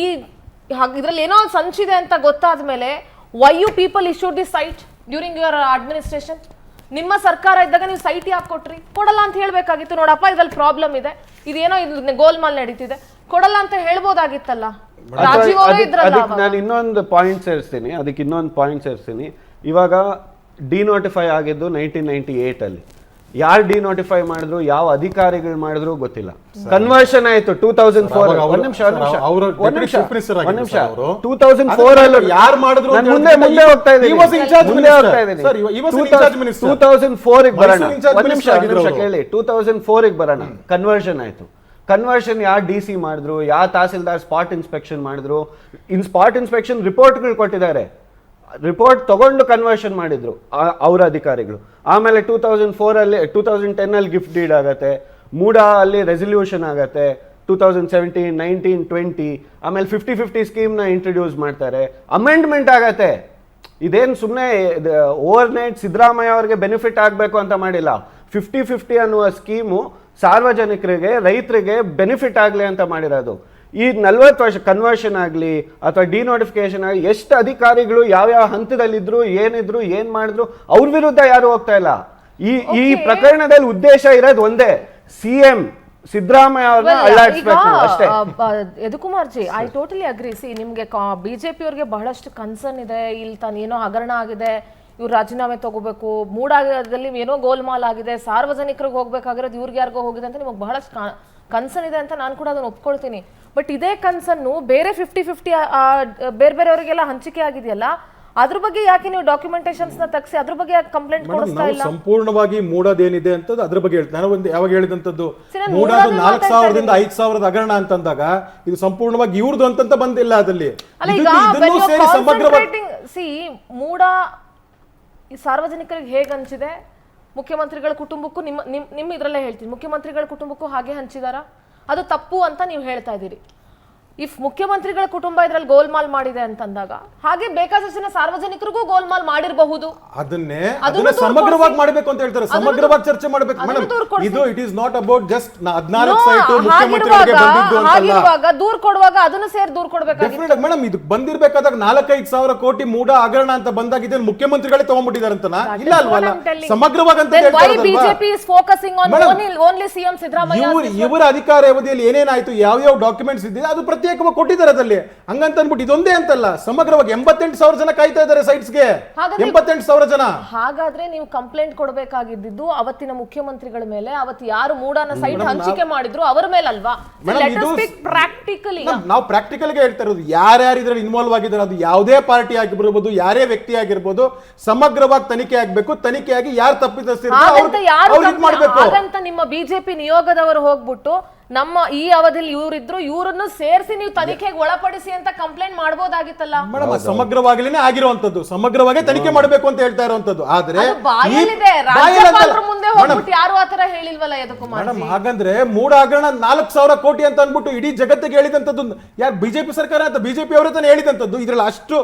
ಈ ಇದ್ರಲ್ಲಿ ಏನೋ ಒಂದು ಸಂಚಿದೆ ಅಂತ ಗೊತ್ತಾದ್ಮೇಲೆ why you people issued the site during your administration? ನಿಮ್ಮ ಸರ್ಕಾರ ಇದ್ದಾಗ ನೀವು ಸೈಟ್ ಯಾಕೆ ಕೊಟ್ರಿ? ಕೊಡಲ್ಲ ಅಂತ ಹೇಳ್ಬೇಕಾಗಿತ್ತು. ನೋಡಪ್ಪ ಇದ್ರಲ್ಲಿ ಪ್ರಾಬ್ಲಮ್ ಇದೆ, ಇದೇನೋ ಇದು ಗೋಲ್ಮಾಲ್ ನಡೀತಿದೆ, ಕೊಡಲ್ಲ ಅಂತ ಹೇಳ್ಬೋದಾಗಿತ್ತಲ್ಲ. ರಾಜೀವ್ ಅವರೇ ಇದ್ರಲ್ಲ. ನಾನು ಇನ್ನೊಂದು ಪಾಯಿಂಟ್ ಸೇರಿಸ್ತೀನಿ. ಇವಾಗ ಡಿನೋಟಿಫೈ ಆಗಿದ್ದು 1998 ಅಲ್ಲಿ. ಯಾರು ಡಿನೋಟಿಫೈ ಮಾಡಿದ್ರು, ಯಾವ ಅಧಿಕಾರಿಗಳು ಮಾಡಿದ್ರು ಗೊತ್ತಿಲ್ಲ. ಕನ್ವರ್ಷನ್ ಆಯ್ತು 2004. ಒಂದ್ ನಿಮಿಷ 2004 ಅಲ್ಲಿ ಯಾರು ಮಾಡಿದ್ರು ಮುಂದೆ ಹೋಗ್ತಾ ಇದ್ದೀನಿ. 2004 ಬರೋಣ. ಒಂದ್ ನಿಮಿಷ ಕೇಳಿ. 2004 ಬರೋಣ. ಕನ್ವರ್ಷನ್ ಆಯ್ತು. ಕನ್ವರ್ಷನ್ ಯಾರು DC ಮಾಡಿದ್ರು, ಯಾವ ತಹಸೀಲ್ದಾರ್ ಸ್ಪಾಟ್ ಇನ್ಸ್ಪೆಕ್ಷನ್ ಮಾಡಿದ್ರು, ಸ್ಪಾಟ್ ಇನ್ಸ್ಪೆಕ್ಷನ್ ರಿಪೋರ್ಟ್ಗಳು ಕೊಟ್ಟಿದ್ದಾರೆ. ರಿಪೋರ್ಟ್ ತಗೊಂಡು ಕನ್ವರ್ಷನ್ ಮಾಡಿದ್ರು ಅವರ ಅಧಿಕಾರಿಗಳು. ಆಮೇಲೆ 2004 ಅಲ್ಲಿ 2010 ಅಲ್ಲಿ ಗಿಫ್ಟ್ ಡೀಡ್ ಆಗತ್ತೆ, ಮೂಡಾ ಅಲ್ಲಿ ರೆಸಲ್ಯೂಷನ್ ಆಗತ್ತೆ, 2017, 19, 20. ಆಮೇಲೆ 50-50 ಸ್ಕೀಮ್ನ ಇಂಟ್ರೊಡ್ಯೂಸ್ ಮಾಡ್ತಾರೆ, ಅಮೆಂಡ್ಮೆಂಟ್ ಆಗತ್ತೆ. ಇದೇನು ಸುಮ್ಮನೆ ಓವರ್ ನೈಟ್ ಸಿದ್ದರಾಮಯ್ಯ ಅವರಿಗೆ ಬೆನಿಫಿಟ್ ಆಗಬೇಕು ಅಂತ ಮಾಡಿಲ್ಲ. 50-50 ಅನ್ನುವ ಸ್ಕೀಮು ಸಾರ್ವಜನಿಕರಿಗೆ, ರೈತರಿಗೆ ಬೆನಿಫಿಟ್ ಆಗಲಿ ಅಂತ ಮಾಡಿರೋದು. ಈ 40 ವರ್ಷ ಕನ್ವರ್ಷನ್ ಆಗಲಿ ಅಥವಾ ಡಿನೋಟಿಫಿಕೇಶನ್ ಆಗಲಿ, ಎಷ್ಟು ಅಧಿಕಾರಿಗಳು ಯಾವ್ಯಾವ ಹಂತದಲ್ಲಿದ್ರು, ಏನಿದ್ರು, ಏನ್ ಮಾಡಿದ್ರು, ಅವ್ರ ವಿರುದ್ಧ ಯಾರು ಹೋಗ್ತಾ ಇಲ್ಲ. ಈ ಪ್ರಕರಣದಲ್ಲಿ ಉದ್ದೇಶ ಇರೋದು ಒಂದೇ, ಸಿಎಂ ಸಿದ್ದರಾಮಯ್ಯ ಅವ್ರನ್ನ ಅಲ್ಲಾಡಿಸ್ಬೇಕು ಅಷ್ಟೇ. ಯದುಕುಮಾರ್ಜಿ, ಐ ಟೋಟಲಿ ಅಗ್ರಿ. ಸಿ, ನಿಮ್ಗೆ ಬಿಜೆಪಿ ಅವ್ರಿಗೆ ಬಹಳಷ್ಟು ಕನ್ಸರ್ನ್ ಇದೆ. ಇಲ್ಲಿ ತಾನೇನೋ ಹಗರಣ ಆಗಿದೆ, ಇವ್ರು ರಾಜೀನಾಮೆ ತಗೋಬೇಕು, ಮೂಡಾದಲ್ಲಿ ಏನೋ ಗೋಲ್ಮಾಲ್ ಆಗಿದೆ, ಸಾರ್ವಜನಿಕರಿಗೆ ಹೋಗ್ಬೇಕಾಗಿರೋದು ಇವ್ರಿಗೆ ಯಾರಿಗೋ ಹೋಗಿದೆ ಅಂತ ನಿಮಗೆ ಬಹಳಷ್ಟು ಕನ್ಸರ್ನ್ ಇದೆ ಅಂತ ನಾನು ಕೂಡ ಅದನ್ನ ಒಪ್ಕೊಳ್ತೀನಿ. ಬಟ್ ಇದೇ ಕನ್ಸನ್ನು ಬೇರೆ 50-50 ಬೇರೆಯವರಿಗೆಲ್ಲ ಹಂಚಿಕೆ ಆಗಿದೆಯಲ್ಲ, ಅದ್ರ ಬಗ್ಗೆ ಯಾಕೆ ನೀವು ಡಾಕ್ಯುಮೆಂಟೇಶನ್ಸ್ ನ ತೆಗೆಸಿ ಅದ್ರ ಬಗ್ಗೆ ಯಾಕೆ ಕಂಪ್ಲೇಂಟ್ ಕೊಡಿಸ್ತಾ ಇಲ್ಲ? ಸಂಪೂರ್ಣವಾಗಿ ಮೂಡೋದೇನಿದೆ ಅಂತ ಅದ್ರ ಬಗ್ಗೆ ಹೇಳ್ತೀನಿ. ನಾನು ಒಂದು ಯಾವಾಗ ಹೇಳಿದಂತದ್ದು, ಮೂಡೋದು 4000ದಿಂದ 5000 ಹಗರಣ ಅಂತಂದಾಗ ಇದು ಸಂಪೂರ್ಣವಾಗಿ ಇವ್ರದ್ದು ಅಂತ ಬಂದಿಲ್ಲ ಅದಲ್ಲಿ. ಸಿ, ಮೂಡಾ ಸಾರ್ವಜನಿಕರಿಗೆ ಹೇಗೆ ಹಂಚಿದೆ, ಮುಖ್ಯಮಂತ್ರಿಗಳ ಕುಟುಂಬಕ್ಕೂ ನಿಮ್ಮ ಇದ್ರಲ್ಲೇ ಹೇಳ್ತೀನಿ, ಮುಖ್ಯಮಂತ್ರಿಗಳ ಕುಟುಂಬಕ್ಕೂ ಹಾಗೆ ಹಂಚಿದಾರ? ಅದು ತಪ್ಪು ಅಂತ ನೀವು ಹೇಳ್ತಾ ಇದ್ದೀರಿ. ಇಫ್ ಮುಖ್ಯಮಂತ್ರಿಗಳ ಕುಟುಂಬ ಇದ್ರಲ್ಲಿ ಗೋಲ್ಮಾಲ್ ಮಾಡಿದೆ ಅಂತಂದಾಗ ಹಾಗೆ ಬೇಕಾದಷ್ಟಿನ ಸಾರ್ವಜನಿಕರಿಗೂ ಗೋಲ್ಮಾಲ್ ಮಾಡಿರಬಹುದು. ಅದನ್ನೇ ಸಮಗ್ರವಾಗಿ ಮಾಡಬೇಕು ಅಂತ ಹೇಳ್ತಾರೆ, ಸಮಗ್ರವಾಗಿ ಚರ್ಚೆ ಮಾಡಬೇಕು ಮೇಡಮ್. ಇದು it is not about just 14 site ಮುಖ್ಯಮಂತ್ರಿಗಳಿಗೆ ಬಂದಿದ್ದು ಅಂತಲ್ಲ. ದೂರ್ ಕೊಡುವಾಗ ಅದನ್ನು ಸೇರಿ ದೂರ್ ಕೊಡಬೇಕಾಗಿತ್ತು ಮೇಡಮ್. ಇದು ಬಂದಿರಬೇಕಾದಾಗ 4-5 ಸಾವಿರ ಕೋಟಿ ಮೂಡ ಹಗರಣ ಅಂತ ಬಂದಾಗ ಇದನ್ನು ಮುಖ್ಯಮಂತ್ರಿಗಳೇ ತಗೊಂಡ್ಬಿಟ್ಟಿದ್ದಾರೆ ಅಂತನಾ? ಇಲ್ಲ ಅಲ್ವಲ್ಲ, ಸಮಗ್ರವಾಗಿ ಅಂತ ಹೇಳ್ತಾರೆ. BJP is focusing on only CM Siddaramaiah. ಇವರ ಅಧಿಕಾರ ಅವಧಿಯಲ್ಲಿ ಏನೇನಾಯ್ತು, ಯಾವ ಡಾಕ್ಯುಮೆಂಟ್ಸ್ ಇದೆ ಅದು ಪ್ರತ್ಯೇಕವಾಗಿ ಕೊಟ್ಟಿದ್ದಾರೆ ಅದಲ್ಲಿ. ಹಂಗಂತ ಅನ್ಬಿಟ್ಟು ಇದೊಂದೇ ಅಂತಲ್ಲ, ಸಮಗ್ರವಾಗಿ 88,000 ಜನ ಕಾಯ್ತಾ ಇದ್ದಾರೆ ಸೈಟ್ಸ್ಗೆ. 88,000 ಜನ. ಹಾಗಾದ್ರೆ ನೀವು ಕಂಪ್ಲೇಂಟ್ ಕೊಡಬೇಕಾಗಿದ್ದು ಅವತ್ತಿನ ಮುಖ್ಯಮಂತ್ರಿಗಳ ಮೇಲೆ, ಅವತ್ತು ಯಾರು ಮೂಡಾನ ಸೈಟ್ ಹಂಚಿಕೆ ಮಾಡಿದ್ರು ಅವರ ಮೇಲೆ ಅಲ್ವಾ? ಪ್ರಾಕ್ಟಿಕಲಿ ನಾವು ಪ್ರಾಕ್ಟಿಕಲ್ ಗೆ ಹೇಳ್ತಾ ಇರೋದು, ಯಾರ್ಯಾರು ಇದ್ರಲ್ಲಿ ಇನ್ವಾಲ್ವ್ ಆಗಿದ್ದಾರೆ, ಅದು ಯಾವುದೇ ಪಾರ್ಟಿ ಆಗಿರ್ಬೋದು, ಯಾರೇ ವ್ಯಕ್ತಿ ಆಗಿರ್ಬೋದು, ಸಮಗ್ರವಾಗಿ ತನಿಖೆ ಆಗ್ಬೇಕು. ತನಿಖೆಯಾಗಿ ಯಾರು ತಪ್ಪಿತಸ್ಥರಿದ್ದಾರೆ ಮಾಡಬೇಕು. ಹಾಗಂತ ನಿಮ್ಮ ಬಿಜೆಪಿ ನಿಯೋಗದವರು ಹೋಗ್ಬಿಟ್ಟು ನಮ್ಮ ಈ ಅವಧಿಯಲ್ಲಿ ಇವರಿದ್ರು, ಇವರನ್ನು ಸೇರಿಸಿ ನೀವು ತನಿಖೆಗೆ ಒಳಪಡಿಸಿ ಅಂತ ಕಂಪ್ಲೇಂಟ್ ಮಾಡಬಹುದಾಗಿತ್ತಲ್ಲ ಮೇಡಮ್. ಸಮಗ್ರವಾಗಲೇನೆ ಆಗಿರುವಂತದ್ದು, ಸಮಗ್ರವಾಗಿ ತನಿಖೆ ಮಾಡಬೇಕು ಅಂತ ಹೇಳ್ತಾ ಇರುವಂತದ್ದು. ಆದ್ರೆ ಮುಂದೆ ಹೋಗ್ಬಿಟ್ಟು ಯಾರು ಆತರ ಹೇಳಿಲ್ವಲ್ಲ ಯದುಕುಮಾರ್ ಮೇಡಮ್. ಹಾಗಂದ್ರೆ ಮೂಡ ಹಗರಣ 4,000 ಕೋಟಿ ಅಂತ ಅನ್ಬಿಟ್ಟು ಇಡೀ ಜಗತ್ತಿಗೆ ಹೇಳಿದಂತದ್ದು ಯಾರು? ಬಿಜೆಪಿ ಸರ್ಕಾರ ಅಂತ ಬಿಜೆಪಿ ಅವರೇ ತಾನೇ ಹೇಳಿದಂತದ್ದು. ಇದ್ರಲ್ಲಿ ಅಷ್ಟು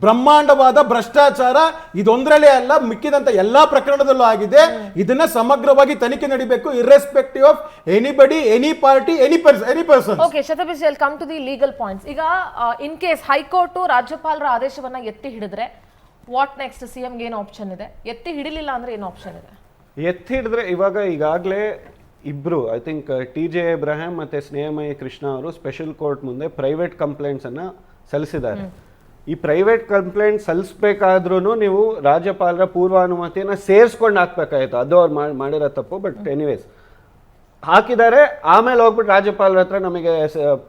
ಬ್ರಹ್ಮಾಂಡವಾದ ಭ್ರಷ್ಟಾಚಾರ ಇದೊಂದರಲ್ಲೇ ಅಲ್ಲ, ಮಿಕ್ಕಿದಂತ ಎಲ್ಲಾ ಪ್ರಕರಣದಲ್ಲೂ ಆಗಿದೆ. ಇದನ್ನ ಸಮಗ್ರವಾಗಿ ತನಿಖೆ ನಡಿಬೇಕು, irrespective of anybody, any any person. Okay, Shatabish, I'll come to the legal points. ಈಗ in case ಹೈಕೋರ್ಟ್ ರಾಜ್ಯಪಾಲರ ಆದೇಶವನ್ನ ಎತ್ತಿ ಹಿಡಿದ್ರೆ ವಾಟ್ ನೆಕ್ಸ್ಟ್? ಸಿಎಂ ಗೆ ಏನು ಆಪ್ಷನ್ ಇದೆ? ಎತ್ತಿ ಹಿಡಿಲಿಲ್ಲ ಅಂದ್ರೆ ಏನು ಆಪ್ಷನ್ ಇದೆ? ಎತ್ತಿ ಹಿಡಿದ್ರೆ ಈಗಾಗಲೇ ಇಬ್ರು, ಐ ಥಿಂಕ್ TJ Abraham ಮತ್ತೆ ಸ್ನೇಹಮಯಿ ಕೃಷ್ಣ ಅವರು ಸ್ಪೆಷಲ್ ಕೋರ್ಟ್ ಮುಂದೆ ಪ್ರೈವೇಟ್ ಕಂಪ್ಲೇಂಟ್ಸ್ ಅನ್ನ ಸಲ್ಲಿಸಿದ್ದಾರೆ. ಈ ಪ್ರೈವೇಟ್ ಕಂಪ್ಲೇಂಟ್ ಸಲ್ಲಿಸಬೇಕಾದ್ರೂ ನೀವು ರಾಜ್ಯಪಾಲರ ಪೂರ್ವಾನುಮತಿಯನ್ನ ಸೇರಿಸ್ಕೊಂಡು ಹಾಕ್ಬೇಕಾಯ್ತು. ಅದು ಅವ್ರು ಮಾಡಿರೋ ತಪ್ಪು. ಬಟ್ ಎನಿವೇಸ್ ಹಾಕಿದ್ದಾರೆ. ಆಮೇಲೆ ಹೋಗ್ಬಿಟ್ಟು ರಾಜ್ಯಪಾಲರ ಹತ್ರ ನಮಗೆ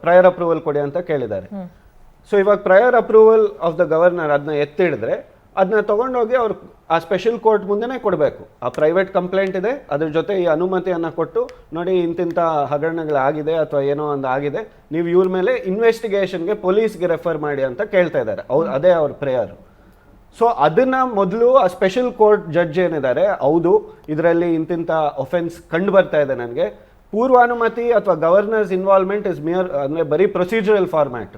ಪ್ರಯರ್ ಅಪ್ರೂವಲ್ ಕೊಡಿ ಅಂತ ಕೇಳಿದ್ದಾರೆ. ಸೊ ಇವಾಗ prior approval of the governor ಅದನ್ನ ಎತ್ತಿಡಿದ್ರೆ ಅದನ್ನ ತಗೊಂಡೋಗಿ ಅವ್ರು ಆ ಸ್ಪೆಷಲ್ ಕೋರ್ಟ್ ಮುಂದೆನೇ ಕೊಡಬೇಕು. ಆ ಪ್ರೈವೇಟ್ ಕಂಪ್ಲೇಂಟ್ ಇದೆ, ಅದ್ರ ಜೊತೆ ಈ ಅನುಮತಿಯನ್ನು ಕೊಟ್ಟು ನೋಡಿ ಇಂತಿಂಥ ಹಗರಣಗಳಾಗಿದೆ ಅಥವಾ ಏನೋ ಒಂದು ಆಗಿದೆ, ನೀವು ಇವ್ರ ಮೇಲೆ ಇನ್ವೆಸ್ಟಿಗೇಷನ್ಗೆ ಪೊಲೀಸ್ಗೆ ರೆಫರ್ ಮಾಡಿ ಅಂತ ಕೇಳ್ತಾ ಇದ್ದಾರೆ. ಅದೇ ಅವ್ರ ಪ್ರೇಯರ್. ಸೊ ಅದನ್ನ ಮೊದಲು ಆ ಸ್ಪೆಷಲ್ ಕೋರ್ಟ್ ಜಡ್ಜ್ ಏನಿದ್ದಾರೆ, ಹೌದು ಇದರಲ್ಲಿ ಇಂತಿಂಥ ಒಫೆನ್ಸ್ ಕಂಡು ಬರ್ತಾ ಇದೆ ನನಗೆ, ಪೂರ್ವಾನುಮತಿ ಅಥವಾ ಗವರ್ನರ್ಸ್ ಇನ್ವಾಲ್ವ್ಮೆಂಟ್ ಇಸ್ ಮಿಯರ್ ಅಂದರೆ ಬರೀ ಪ್ರೊಸೀಜರಲ್ ಫಾರ್ಮ್ಯಾಟ್.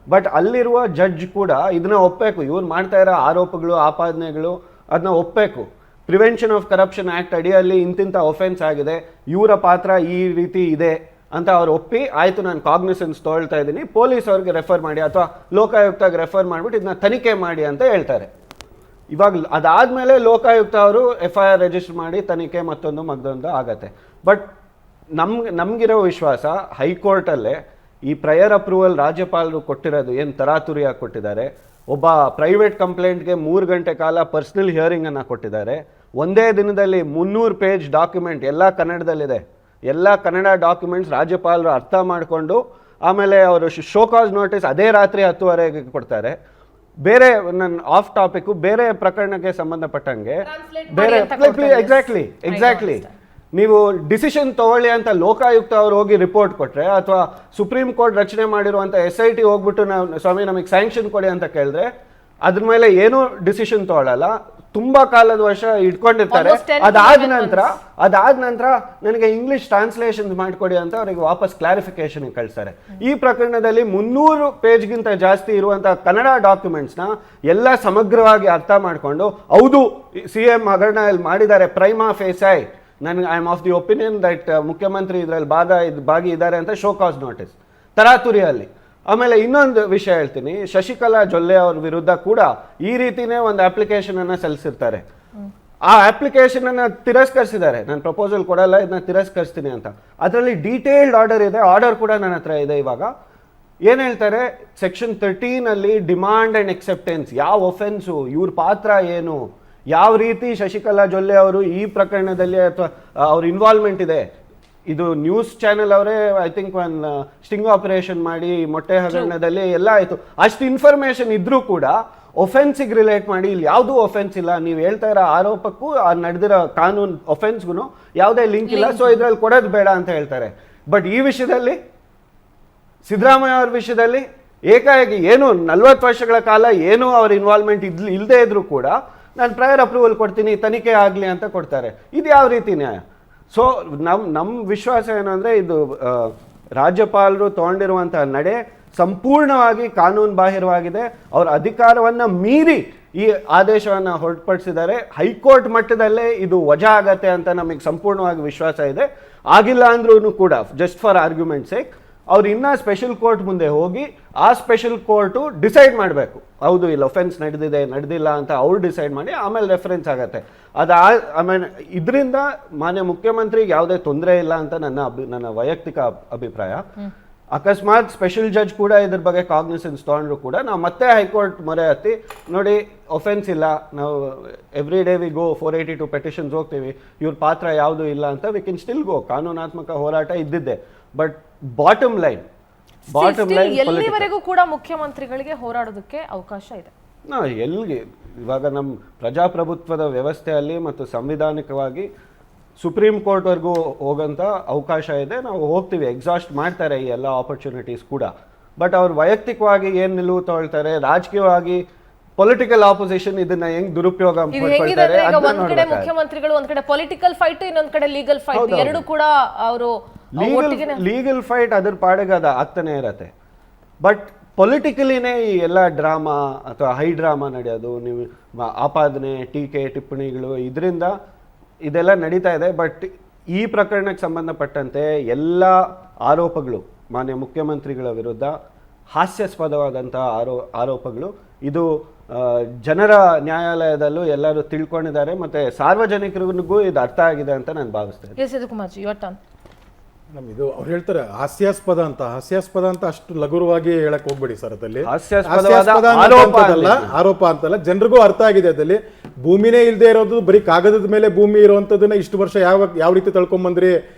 ಬಟ್ ಅಲ್ಲಿರುವ ಜಡ್ಜ್ ಕೂಡ ಇದನ್ನ ಒಪ್ಪಬೇಕು, ಇವ್ರು ಮಾಡ್ತಾ ಇರೋ ಆರೋಪಗಳು ಆಪಾದನೆಗಳು ಅದನ್ನ ಒಪ್ಪಬೇಕು. ಪ್ರಿವೆನ್ಷನ್ ಆಫ್ ಕರಪ್ಷನ್ ಆ್ಯಕ್ಟ್ ಅಡಿಯಲ್ಲಿ ಇಂತಿಂಥ ಒಫೆನ್ಸ್ ಆಗಿದೆ, ಇವರ ಪಾತ್ರ ಈ ರೀತಿ ಇದೆ ಅಂತ ಅವ್ರು ಒಪ್ಪಿ ಆಯಿತು ನಾನು ಕಾಗ್ನಿಸೆನ್ಸ್ ತೊಗೊಳ್ತಾ ಇದ್ದೀನಿ, ಪೊಲೀಸ್ ಅವ್ರಿಗೆ ರೆಫರ್ ಮಾಡಿ ಅಥವಾ ಲೋಕಾಯುಕ್ತಗೆ ರೆಫರ್ ಮಾಡಿಬಿಟ್ಟು ಇದನ್ನ ತನಿಖೆ ಮಾಡಿ ಅಂತ ಹೇಳ್ತಾರೆ. ಇವಾಗ ಅದಾದಮೇಲೆ ಲೋಕಾಯುಕ್ತ ಅವರು FIR ರಿಜಿಸ್ಟರ್ ಮಾಡಿ ತನಿಖೆ ಮತ್ತೊಂದು ಆಗತ್ತೆ. ಬಟ್ ನಮಗಿರೋ ವಿಶ್ವಾಸ ಹೈಕೋರ್ಟಲ್ಲೇ ಈ ಪ್ರಯರ್ ಅಪ್ರೂವಲ್ ರಾಜ್ಯಪಾಲರು ಕೊಟ್ಟಿರೋದು ಏನು ತರಾತುರಿಯಾಗಿ ಕೊಟ್ಟಿದ್ದಾರೆ. ಒಬ್ಬ ಪ್ರೈವೇಟ್ ಕಂಪ್ಲೇಂಟ್ಗೆ 3 ಗಂಟೆ ಕಾಲ ಪರ್ಸ್ನಲ್ ಹಿಯರಿಂಗನ್ನು ಕೊಟ್ಟಿದ್ದಾರೆ. ಒಂದೇ ದಿನದಲ್ಲಿ 300 ಪೇಜ್ ಡಾಕ್ಯುಮೆಂಟ್ ಎಲ್ಲ ಕನ್ನಡದಲ್ಲಿದೆ. ಎಲ್ಲ ಕನ್ನಡ ಡಾಕ್ಯುಮೆಂಟ್ಸ್ ರಾಜ್ಯಪಾಲರು ಅರ್ಥ ಮಾಡಿಕೊಂಡು ಆಮೇಲೆ ಅವರು ಶೋಕಾಸ್ ನೋಟಿಸ್ ಅದೇ ರಾತ್ರಿ 10:30ಗೆ ಕೊಡ್ತಾರೆ. ಬೇರೆ ನನ್ನ ಆಫ್ ಟಾಪಿಕ್ ಬೇರೆ ಪ್ರಕರಣಕ್ಕೆ ಸಂಬಂಧಪಟ್ಟಂಗೆ ಬೇರೆ ಎಕ್ಸಾಕ್ಟ್ಲಿ ನೀವು ಡಿಸಿಷನ್ ತಗೊಳ್ಳಿ ಅಂತ ಲೋಕಾಯುಕ್ತ ಅವ್ರು ಹೋಗಿ ರಿಪೋರ್ಟ್ ಕೊಟ್ರೆ ಅಥವಾ ಸುಪ್ರೀಂ ಕೋರ್ಟ್ ರಚನೆ ಮಾಡಿರುವಂಥ SIT ಹೋಗ್ಬಿಟ್ಟು ನಾವು ಸ್ವಾಮಿ ನಮಗೆ ಸ್ಯಾಂಕ್ಷನ್ ಕೊಡಿ ಅಂತ ಕೇಳಿದ್ರೆ ಅದ್ರ ಮೇಲೆ ಏನೂ ಡಿಸಿಷನ್ ತಗೊಳ್ಳಲ್ಲ, ತುಂಬಾ ಕಾಲದ ವರ್ಷ ಇಟ್ಕೊಂಡಿರ್ತಾರೆ. ಅದಾದ ನಂತರ ನನಗೆ ಇಂಗ್ಲಿಷ್ ಟ್ರಾನ್ಸ್ಲೇಷನ್ ಮಾಡಿಕೊಡಿ ಅಂತ ಅವ್ರಿಗೆ ವಾಪಸ್ ಕ್ಲಾರಿಫಿಕೇಶನ್ ಕಳಿಸ್ತಾರೆ. ಈ ಪ್ರಕರಣದಲ್ಲಿ 300 ಪೇಜ್ಗಿಂತ ಜಾಸ್ತಿ ಇರುವಂತಹ ಕನ್ನಡ ಡಾಕ್ಯುಮೆಂಟ್ಸ್ನ ಎಲ್ಲ ಸಮಗ್ರವಾಗಿ ಅರ್ಥ ಮಾಡಿಕೊಂಡು ಹೌದು CM ಹಗರಣ ಮಾಡಿದ್ದಾರೆ ಪ್ರೈಮಾ ಫೇಸೈ, ನನಗೆ I am of the opinion that ಮುಖ್ಯಮಂತ್ರಿ ಇದರಲ್ಲಿ ಭಾಗಿ ಇದ್ದಾರೆ ಅಂತ ಶೋಕಾಸ್ ನೋಟಿಸ್ ತರಾತುರಿಯಲ್ಲಿ. ಆಮೇಲೆ ಇನ್ನೊಂದು ವಿಷಯ ಹೇಳ್ತೀನಿ, ಶಶಿಕಲಾ ಜೊಲ್ಲೆ ಅವ್ರ ವಿರುದ್ಧ ಕೂಡ ಈ ರೀತಿನೇ ಒಂದು ಅಪ್ಲಿಕೇಶನ್ ಅನ್ನ ಸಲ್ಲಿಸಿರ್ತಾರೆ. ಆ ಅಪ್ಲಿಕೇಶನ್ ಅನ್ನ ತಿರಸ್ಕರಿಸಿದ್ದಾರೆ, ನಾನು ಪ್ರಪೋಸಲ್ ಕೊಡಲ್ಲ ಇದನ್ನ ತಿರಸ್ಕರಿಸ್ತೀನಿ ಅಂತ. ಅದರಲ್ಲಿ ಡೀಟೇಲ್ಡ್ ಆರ್ಡರ್ ಇದೆ, ಆರ್ಡರ್ ಕೂಡ ನನ್ನ ಹತ್ರ ಇದೆ. ಇವಾಗ ಏನ್ ಹೇಳ್ತಾರೆ, ಸೆಕ್ಷನ್ 13 ಅಲ್ಲಿ ಡಿಮಾಂಡ್ ಅಂಡ್ ಎಕ್ಸೆಪ್ಟೆನ್ಸ್, ಯಾವ ಒಫೆನ್ಸು, ಇವ್ರ ಪಾತ್ರ ಏನು, ಯಾವ ರೀತಿ ಶಶಿಕಲಾ ಜೊಲ್ಲೆ ಅವರು ಈ ಪ್ರಕರಣದಲ್ಲಿ ಅಥವಾ ಅವ್ರ ಇನ್ವಾಲ್ವ್ಮೆಂಟ್ ಇದೆ. ಇದು ನ್ಯೂಸ್ ಚಾನೆಲ್ ಅವರೇ ಐ ಥಿಂಕ್ ಒಂದು ಸ್ಟಿಂಗ್ ಆಪರೇಷನ್ ಮಾಡಿ ಮೊಟ್ಟೆ ಹಗರಣದಲ್ಲಿ ಎಲ್ಲ ಆಯಿತು. ಅಷ್ಟು ಇನ್ಫಾರ್ಮೇಶನ್ ಇದ್ರೂ ಕೂಡ ಒಫೆನ್ಸಿಗೆ ರಿಲೇಟ್ ಮಾಡಿ ಇಲ್ಲಿ ಯಾವುದೂ ಒಫೆನ್ಸ್ ಇಲ್ಲ, ನೀವು ಹೇಳ್ತಾ ಇರೋ ಆರೋಪಕ್ಕೂ ನಡೆದಿರೋ ಕಾನೂನು ಒಫೆನ್ಸ್ಗೂ ಯಾವುದೇ ಲಿಂಕ್ ಇಲ್ಲ, ಸೊ ಇದರಲ್ಲಿ ಕೊಡೋದು ಬೇಡ ಅಂತ ಹೇಳ್ತಾರೆ. ಬಟ್ ಈ ವಿಷಯದಲ್ಲಿ ಸಿದ್ದರಾಮಯ್ಯ ಅವ್ರ ವಿಷಯದಲ್ಲಿ ಏಕಾಏಕಿ ಏನು 40 ವರ್ಷಗಳ ಕಾಲ ಏನು ಅವ್ರ ಇನ್ವಾಲ್ವ್ಮೆಂಟ್ ಇಲ್ಲದೆ ಇದ್ರೂ ಕೂಡ ನಾನು ಪ್ರಯರ್ ಅಪ್ರೂವಲ್ ಕೊಡ್ತೀನಿ ತನಿಖೆ ಆಗಲಿ ಅಂತ ಕೊಡ್ತಾರೆ. ಇದು ಯಾವ ರೀತಿ ನ್ಯಾಯ? ಸೊ ನಮ್ಮ ವಿಶ್ವಾಸ ಏನು ಅಂದರೆ ಇದು ರಾಜ್ಯಪಾಲರು ತಗೊಂಡಿರುವಂತಹ ನಡೆ ಸಂಪೂರ್ಣವಾಗಿ ಕಾನೂನು ಬಾಹಿರವಾಗಿದೆ. ಅವರ ಅಧಿಕಾರವನ್ನು ಮೀರಿ ಈ ಆದೇಶವನ್ನು ಹೊರತುಪಡಿಸಿದ್ದಾರೆ. ಹೈಕೋರ್ಟ್ ಮಟ್ಟದಲ್ಲೇ ಇದು ವಜಾ ಆಗತ್ತೆ ಅಂತ ನಮಗೆ ಸಂಪೂರ್ಣವಾಗಿ ವಿಶ್ವಾಸ ಇದೆ. ಆಗಿಲ್ಲ ಅಂದ್ರೂ ಕೂಡ ಜಸ್ಟ್ ಫಾರ್ ಆರ್ಗ್ಯುಮೆಂಟ್ ಸೇಕ್ ಅವ್ರು ಇನ್ನೂ ಸ್ಪೆಷಲ್ ಕೋರ್ಟ್ ಮುಂದೆ ಹೋಗಿ ಆ ಸ್ಪೆಷಲ್ ಕೋರ್ಟು ಡಿಸೈಡ್ ಮಾಡಬೇಕು, ಹೌದು ಇಲ್ಲಿ ಒಫೆನ್ಸ್ ನಡೆದಿಲ್ಲ ಅಂತ ಅವ್ರು ಡಿಸೈಡ್ ಮಾಡಿ ಆಮೇಲೆ ರೆಫರೆನ್ಸ್ ಆಗತ್ತೆ. ಆಮೇಲೆ ಇದರಿಂದ ಮಾನ್ಯ ಮುಖ್ಯಮಂತ್ರಿಗೆ ಯಾವುದೇ ತೊಂದರೆ ಇಲ್ಲ ಅಂತ ನನ್ನ ವೈಯಕ್ತಿಕ ಅಭಿಪ್ರಾಯ. ಅಕಸ್ಮಾತ್ ಸ್ಪೆಷಲ್ ಜಡ್ಜ್ ಕೂಡ ಇದ್ರ ಬಗ್ಗೆ ಕಾಗ್ನಿಸೆನ್ಸ್ ತೊಗೊಂಡ್ರು ಕೂಡ ನಾವು ಮತ್ತೆ ಹೈಕೋರ್ಟ್ ಮೊರೆ ಹತ್ತಿ ನೋಡಿ ಒಫೆನ್ಸ್ ಇಲ್ಲ, ನಾವು every day we go 482 petitions ಹೋಗ್ತೀವಿ, ಇವ್ರ ಪಾತ್ರ ಯಾವುದೂ ಇಲ್ಲ ಅಂತ ವಿ ಕೆನ್ ಸ್ಟಿಲ್ ಗೋ. ಕಾನೂನಾತ್ಮಕ ಹೋರಾಟ ಇದ್ದಿದ್ದೆ. ಬಟ್ ಬಾಟಮ್ ಲೈನ್ ಎಲ್ಲಿವರೆಗೂ ಕೂಡ ಮುಖ್ಯಮಂತ್ರಿಗಳಿಗೆ ಹೋರಾಡೋದಕ್ಕೆ ಅವಕಾಶ ಇದೆ. ಎಲ್ಲಿಗೆ ಇವಾಗ ನಮ್ಮ ಪ್ರಜಾಪ್ರಭುತ್ವದ ವ್ಯವಸ್ಥೆಯಲ್ಲಿ ಮತ್ತು ಸಂವಿಧಾನಿಕವಾಗಿ ಸುಪ್ರೀಂ ಕೋರ್ಟ್ವರೆಗೂ ಹೋಗೋಂಥ ಅವಕಾಶ ಇದೆ. ನಾವು ಹೋಗ್ತೀವಿ, ಎಕ್ಸಾಸ್ಟ್ ಮಾಡ್ತಾರೆ ಈ ಎಲ್ಲ ಆಪರ್ಚುನಿಟೀಸ್ ಕೂಡ. ಬಟ್ ಅವ್ರು ವೈಯಕ್ತಿಕವಾಗಿ ಏನು ನಿಲುವು ತಗೊಳ್ತಾರೆ, ರಾಜಕೀಯವಾಗಿ ಪೊಲಿಟಿಕಲ್ ಆಪೋಸಿಷನ್ ಇದನ್ನ ಹೆಂಗ್ ದುರುಪಯೋಗ ಮಾಡ್ಕೊಳ್ತಾರೆ. ಒಂದ್ ಕಡೆ ಮುಖ್ಯಮಂತ್ರಿಗಳು, ಒಂದ್ ಕಡೆ ಪೊಲಿಟಿಕಲ್ ಫೈಟ್, ಇನ್ನೊಂದ್ ಕಡೆ ಲೀಗಲ್ ಫೈಟ್, ಎರಡು ಕೂಡ ಅವರು ಲೀಗಲ್ ಫೈಟ್ ಅದ್ರ ಪಾಡಿಗೆ ಅದು ಆಗ್ತಾನೆ ಇರತ್ತೆ. ಬಟ್ ಪೊಲಿಟಿಕಲಿನೇ ಈ ಎಲ್ಲ ಡ್ರಾಮಾ ಅಥವಾ ಹೈ ಡ್ರಾಮಾ ನಡೆಯೋದು, ನೀವು ಆಪಾದನೆ ಟೀಕೆ ಟಿಪ್ಪಣಿಗಳು ಇದರಿಂದ ಇದೆಲ್ಲ ನಡೀತಾ ಇದೆ. ಬಟ್ ಈ ಪ್ರಕರಣಕ್ಕೆ ಸಂಬಂಧಪಟ್ಟಂತೆ ಎಲ್ಲ ಆರೋಪಗಳು ಮಾನ್ಯ ಮುಖ್ಯಮಂತ್ರಿಗಳ ವಿರುದ್ಧ ಹಾಸ್ಯಾಸ್ಪದವಾದಂಥ ಆರೋಪಗಳು. ಇದು ಜನರ ನ್ಯಾಯಾಲಯದಲ್ಲೂ ಎಲ್ಲರೂ ತಿಳ್ಕೊಂಡಿದ್ದಾರೆ ಮತ್ತು ಸಾರ್ವಜನಿಕರಿಗೂ ಇದು ಅರ್ಥ ಆಗಿದೆ ಅಂತ ನಾನು ಭಾವಿಸ್ತೇನೆ. ಇದು ಅವ್ರು ಹೇಳ್ತಾರೆ ಹಾಸ್ಯಾಸ್ಪದ ಅಂತ ಅಷ್ಟು ಲಘುವಾಗಿ ಹೇಳಕ್ ಹೋಗ್ಬೇಡಿ ಸರ್. ಅದಲ್ಲಿ ಆರೋಪ ಅಂತಲ್ಲ, ಜನರಿಗೂ ಅರ್ಥ ಆಗಿದೆ. ಅದಲ್ಲಿ ಭೂಮಿನೇ ಇಲ್ಲದೆ ಇರೋದು, ಬರೀ ಕಾಗದದ ಮೇಲೆ ಭೂಮಿ ಇರುವಂತದನ್ನ ಇಷ್ಟು ವರ್ಷ ಯಾವ ರೀತಿ ತಳ್ಕೊಂಬಂದ್ರಿ,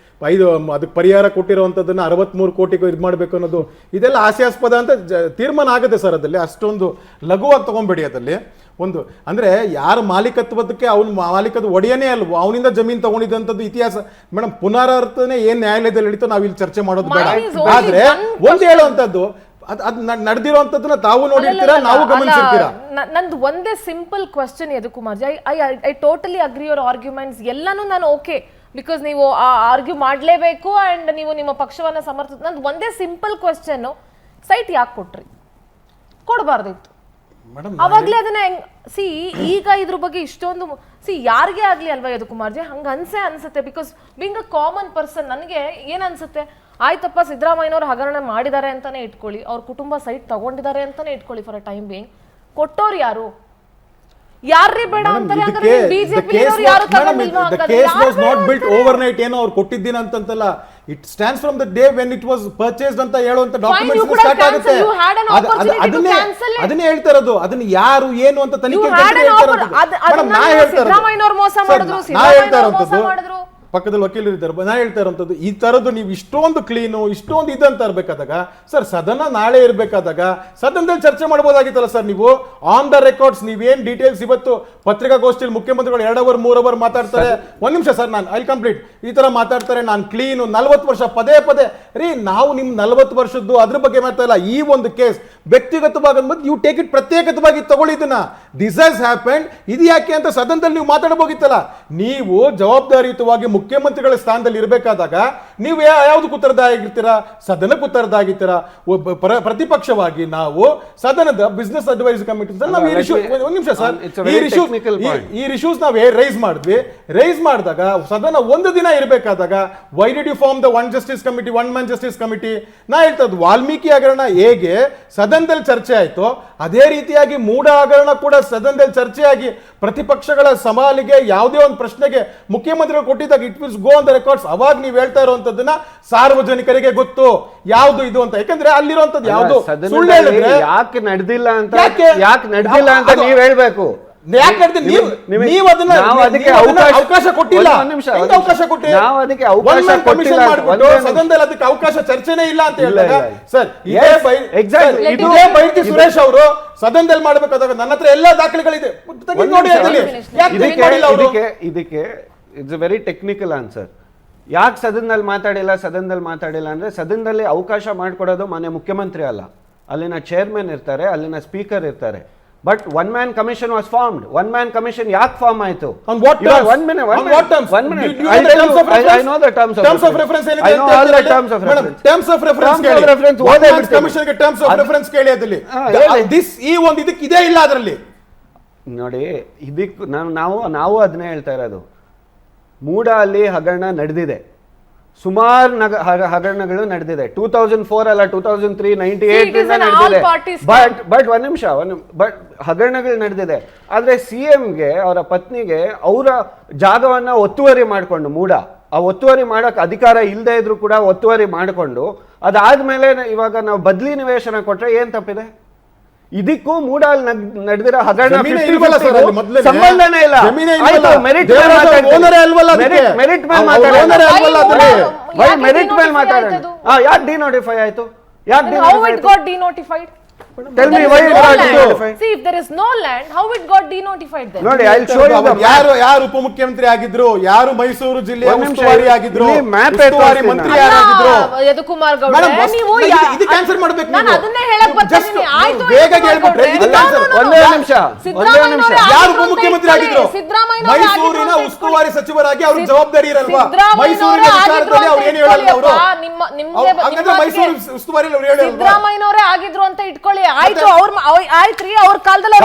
ಅದಕ್ಕೆ ಪರಿಹಾರ ಕೊಟ್ಟಿರುವಂಥದ್ದನ್ನ 63 ಕೋಟಿಗೂ ಇದು ಮಾಡಬೇಕು ಅನ್ನೋದು ಇದೆಲ್ಲ ಹಾಸ್ಯಾಸ್ಪದ ಅಂತ ತೀರ್ಮಾನ ಆಗುತ್ತೆ ಸರ್. ಅದಲ್ಲಿ ಅಷ್ಟೊಂದು ಲಘುವಾಗಿ ತಗೊಂಬೇಡಿ. ಅದಲ್ಲಿ ಒಂದು ಅಂದ್ರೆ ಯಾರ ಮಾಲೀಕತ್ವದಕ್ಕೆ ಅವನ ಮಾಲೀಕದ ಒಡೆಯನೇ ಅಲ್ವೋ ಅವನಿಂದ ಜಮೀನು ತಗೊಂಡಿದ್ದಂಥದ್ದು ಇತಿಹಾಸ ಮೇಡಮ್ ಪುನರಾವರ್ತನೆ ಏನ್ ನ್ಯಾಯಾಲಯದಲ್ಲಿ ನಡೀತೋ ನಾವು ಇಲ್ಲಿ ಚರ್ಚೆ ಮಾಡೋದು ಬೇಡ. ಆದ್ರೆ ಒಂದು ಹೇಳುವಂಥದ್ದು ಅದು ನಡೆದಿರುವಂತದ್ದನ್ನ ತಾವು ನೋಡಿರ್ತೀರಾ, ನಾವು ಗಮನಿಸಿರ್ತೀರಾ. ನಂದು ಒಂದೇ simple question Yadu Kumar G, I totally agri your arguments ಎಲ್ಲಾನು ನಾನು ಓಕೆ, ಬಿಕಾಸ್ ನೀವು ಆರ್ಗ್ಯೂ ಮಾಡಲೇಬೇಕು ಅಂಡ್ ನೀವು ನಿಮ್ಮ ಪಕ್ಷವನ್ನ ಸಮರ್ಥ. ನಂದು ಒಂದೇ ಸಿಂಪಲ್ ಕ್ವಶನ್, ಸೈಟ್ ಯಾಕೆ ಕೊಟ್ರಿ? ಕೊಡಬಾರ್ದಿತ್ತು ಅವಾಗ್ಲೇ ಅದನ್ನ. ಈಗ ಇದ್ರ ಬಗ್ಗೆ ಇಷ್ಟೊಂದು ಯಾರಿಗೆ ಆಗ್ಲಿ ಅಲ್ವಾ ಯದು ಕುಮಾರ್ ಜಿ, ಹಂಗ ಅನ್ಸುತ್ತೆ. Because being a common person ನನಗೆ ಏನ್ ಅನ್ಸುತ್ತೆ, ಆಯ್ತಪ್ಪ ಸಿದ್ದರಾಮಯ್ಯನವ್ರು ಹಗರಣ ಮಾಡಿದ್ದಾರೆ ಅಂತಾನೆ ಇಟ್ಕೊಳ್ಳಿ, ಅವ್ರ ಕುಟುಂಬ ಸೈಟ್ ತಗೊಂಡಿದ್ದಾರೆ ಅಂತಾನೆ ಇಟ್ಕೊಳ್ಳಿ, ಫಾರ್ ಅ ಟೈಮ್ ಬೀಯಿಂಗ್ ಕೊಟ್ಟೋರು ಯಾರು? ಯಾರೇ ಬೇಡ ಅಂತಾರೆ ಅಂದ್ರೆ ಬಿಜೆಪಿ ಯಾರು ತಗೊಂಡಿಲ್ವಾ? The case was not built overnight. ಏನೋ ಅವ್ರು ಕೊಟ್ಟಿದ್ದೀನ ಅಂತಲ್ಲ, it stands from the day when it was purchased ಅಂತ ಹೇಳುವಂತ ಡಾಕ್ಯುಮೆಂಟ್ಸ್ ಸ್ಟಾರ್ಟ್ ಆಗುತ್ತೆ. ಅದನ್ನೇ ಹೇಳ್ತಾ ಇರೋದು. ಅದನ್ನ ಯಾರು ಏನು ಅಂತ ತನಿಖೆ ಪಕ್ಕದಲ್ಲಿ ವಕೀಲರು ಇದ್ದಾರೆ. ನಾ ಹೇಳ್ತಾ ಇರೋಂಥದ್ದು ಈ ತರದ್ದು ನೀವು ಇಷ್ಟೊಂದು ಕ್ಲೀನು ಇಷ್ಟೊಂದು ಇದಂತ ಇರ್ಬೇಕಾದಾಗ ಸರ್, ಸದನ ನಾಳೆ ಇರ್ಬೇಕಾದಾಗ ಸದನದಲ್ಲಿ ಚರ್ಚೆ ಮಾಡ್ಬೋದಾಗಿತ್ತಲ್ಲ ಸರ್. ನೀವು ಆನ್ ದ ರೆಕಾರ್ಡ್ಸ್ ನೀವೇನ್ ಡೀಟೇಲ್ಸ್ ಇವತ್ತು ಪತ್ರಿಕಾಗೋಷ್ಠಿಯಲ್ಲಿ ಮುಖ್ಯಮಂತ್ರಿಗಳು 2 ಅವರ್ 3 ಅವರ್ ಮಾತಾಡ್ತಾರೆ. ಒಂದ್ ನಿಮಿಷ ಸರ್, ನಾನು ಐ ಕಂಪ್ಲೀಟ್ ಈ ತರ ಮಾತಾಡ್ತಾರೆ, ನಾನು ಕ್ಲೀನು 40 ವರ್ಷ ಪದೇ ರೀ, ನಾವು ನಿಮ್ 40 ವರ್ಷದ್ದು ಅದ್ರ ಬಗ್ಗೆ ಮಾತಾ ಇಲ್ಲ. ಈ ಒಂದು ಕೇಸ್ ವ್ಯಕ್ತಿಗತವಾಗಿ ಯು ಟೇಕ್ ಇಟ್ ಪ್ರತ್ಯೇಕವಾಗಿ ತಗೊಳ್ಳಿದ್ದನ್ನ ದಿಸ್ ಹ್ಯಾಸ್ ಹ್ಯಾಪೆಂಡ್, ಇದು ಯಾಕೆ ಅಂತ ಸದನದಲ್ಲಿ ನೀವು ಮಾತಾಡಬಹುದಿತ್ತಲ್ಲ. ನೀವು ಜವಾಬ್ದಾರಿಯುತವಾಗಿ ಮುಖ್ಯಮಂತ್ರಿಗಳ ಸ್ಥಾನದಲ್ಲಿ ಇರಬೇಕಾದಾಗ ನೀವು ಯಾವ್ದಕ್ಕೆ ಉತ್ತರದಾಗಿರ್ತೀರಾ? ಸದನಕ್ಕೆ ಉತ್ತರದಾಗಿರ್ತೀರಾ? ಪ್ರತಿಪಕ್ಷವಾಗಿ ನಾವು ಸದನದ ಬಿಸಿನೆಸ್ ಅಡ್ವೈಸ್ ಕಮಿಟಿ ನಾವು ಒಂದ್ ನಿಮಿಷ ಸರ್, ಈ ಇಶ್ಯೂಸ್ ನಾವು ರೈಸ್ ಮಾಡಿದ್ವಿ. ರೈಸ್ ಮಾಡಿದಾಗ ಸದನ ಒಂದು ದಿನ ಇರಬೇಕಾದಾಗ why did you form the one justice committee, one man justice committee? ನಾ ಹೇಳ್ತಾ ಇದ್ದು ವಾಲ್ಮೀಕಿ ಹಗರಣ ಹೇಗೆ ಸದನದಲ್ಲಿ ಚರ್ಚೆ ಆಯ್ತು, ಅದೇ ರೀತಿಯಾಗಿ ಮೂಢ ಹಗರಣ ಕೂಡ ಸದನದಲ್ಲಿ ಚರ್ಚೆಯಾಗಿ ಪ್ರತಿಪಕ್ಷಗಳ ಸವಾಲಿಗೆ ಯಾವುದೇ ಒಂದು ಪ್ರಶ್ನೆಗೆ ಮುಖ್ಯಮಂತ್ರಿಗಳು ಕೊಟ್ಟಿದ್ದಾಗ it will go on the records. ಅವಾಗ ನೀವು ಹೇಳ್ತಾ ಇರುವಂತದ್ದನ್ನ ಸಾರ್ವಜನಿಕರಿಗೆ ಗೊತ್ತು ಯಾವುದು ಇದು ಅಂತ. ಯಾಕಂದ್ರೆ ಅಲ್ಲಿರುವಂತದ್ದು ಯಾವುದು ಸುಳ್ಳು ಹೇಳಿದ್ರೆ ಯಾಕೆ ನಡೆದಿಲ್ಲ ಅಂತ ನೀವ್ ಹೇಳ್ಬೇಕು. ಅವಕಾಶ ಕೊಟ್ಟಿಲ್ಲ, ಅವಕಾಶ ಕೊಟ್ಟಿ ಸದನದಲ್ಲಿ ಅದಕ್ಕೆ ಅವಕಾಶ ಚರ್ಚೆನೇ ಇಲ್ಲ ಅಂತ ಹೇಳಿದಾಗ ಸರ್, ಇದೇ ಬೈತಿ ಸುರೇಶ್ ಅವರು ಸದನದಲ್ಲಿ ಮಾಡ್ಬೇಕಾದಾಗ ನನ್ನ ಹತ್ರ ಎಲ್ಲಾ ದಾಖಲೆಗಳಿದೆ ಇದಕ್ಕೆ it's a very technical answer. ಯಾಕೆ ಸದನದಲ್ಲಿ ಮಾತಾಡಿಲ್ಲ ಅಂದ್ರೆ ಸದನದಲ್ಲಿ ಅವಕಾಶ ಮಾಡಿಕೊಡೋದು ಮಾನ್ಯ ಮುಖ್ಯಮಂತ್ರಿ ಅಲ್ಲ, ಅಲ್ಲಿನ ಚೇರ್ಮನ್ ಇರ್ತಾರೆ, ಅಲ್ಲಿನ ಸ್ಪೀಕರ್ ಇರ್ತಾರೆ. But one man commission was formed. One man commission ಯಾಕೆ ಫಾರ್ಮ್ ಆಯ್ತು? One minute. I know the terms of reference. I know all the terms of reference. Terms of reference. One man commission ಗೆ terms of reference ಕೇಳಿ ಅದಲ್ಲಿ. This ಈ ಒಂದು ಇದಕ್ಕೆ ಇದೇ ಇಲ್ಲ ಅದರಲ್ಲಿ. ನೋಡಿ, ಇದಕ್ಕೆ ನಾವು ಅದನ್ನೇ ಹೇಳ್ತಾ ಇರೋದು. ಮೂಡ ಅಲ್ಲಿ ಹಗರಣ ನಡೆದಿದೆ, ಸುಮಾರು ಹಗರಣಗಳು ನಡೆದಿದೆ. 2004 ಅಲ್ಲ, 2003, 98 ನಡೆದಿದೆ. ಬಟ್ ಒಂದ್ ನಿಮಿಷ, ಬಟ್ ಹಗರಣಗಳು ನಡೆದಿದೆ. ಆದ್ರೆ CMಗೆ ಅವರ ಪತ್ನಿಗೆ ಅವರ ಜಾಗವನ್ನ ಒತ್ತುವರಿ ಮಾಡಿಕೊಂಡು ಆ ಒತ್ತುವರಿ ಮಾಡಕ್ ಅಧಿಕಾರ ಇಲ್ಲದೆ ಇದ್ರು ಕೂಡ ಒತ್ತುವರಿ ಮಾಡಿಕೊಂಡು ಅದಾದ್ಮೇಲೆ ಇವಾಗ ನಾವು ಬದ್ಲಿ ನಿವೇಶನ ಕೊಟ್ರೆ ಏನ್ ತಪ್ಪಿದೆ? ಇದಕ್ಕೂ ಮೂಡಲ್ಲಿ ನಡೆದಿರೋ ಹಗರಣ ಸಂಬಂಧನೇ ಇಲ್ಲ. ಮೆರಿಟ್ ಮೇಲೆ ಮಾತಾಡೋಣ. ಯಾಕೆ ಡಿನೋಟಿಫೈ ಆಯ್ತು? Tell me why it got denotified. See, if there is no land, how it got denotified then? ನೋಡಿ, I'll show you the ಯಾರು ಉಪಮುಖ್ಯಮಂತ್ರಿ ಆಗಿದ್ರು, ಯಾರು ಮೈಸೂರು ಜಿಲ್ಲೆಯ ಉಸ್ತುವಾರಿ ಆಗಿದ್ರು, ಉಸ್ತುವಾರಿ ಮಂತ್ರಿ ಯಾರಾಗಿದ್ರು? ಯದು ಕುಮಾರ್ ಗೌಡ, ನೀವು ಇದಕ್ಕೆ ಆನ್ಸರ್ ಮಾಡಬೇಕು. ನಾನು ಅದನ್ನೇ ಹೇಳಕ್ ಬರ್ತೀನಿ. ಆಯ್ತು, ಬೇಗ ಹೇಳ್ಬಿಟ್ರೆ ಇದಕ್ಕೆ ಆನ್ಸರ್. ಒಂದೇ ನಿಮಿಷ. ಯಾರು ಉಪಮುಖ್ಯಮಂತ್ರಿ ಆಗಿದ್ರು? ಮೈಸೂರಿನ ಉಸ್ತುವಾರಿ ಸಚಿವರಾಗಿ ಅವ್ರ ಜವಾಬ್ದಾರಿ ಇರಲ್ವಾ? ಮೈಸೂರಿನ ವಿಚಾರದಲ್ಲಿ ಅವ್ರು ಏನು ಹೇಳಲ್ಲ? ಅವರು ಹಾಗಾದ್ರೆ ಮೈಸೂರು ಉಸ್ತುವಾರಿ ಅವ್ರು ಹೇಳಲ್ಲ. ಸಿದ್ದರಾಮಯ್ಯನವರೇ ಆಗಿದ್ರು ಅಂತ ಇಟ್ಕೊಳ್ಳಿ. ಆಯ್ತು, ಆಯ್ತ್ರಿ, ಅವ್ರ ಕಾಲದಲ್ಲಿ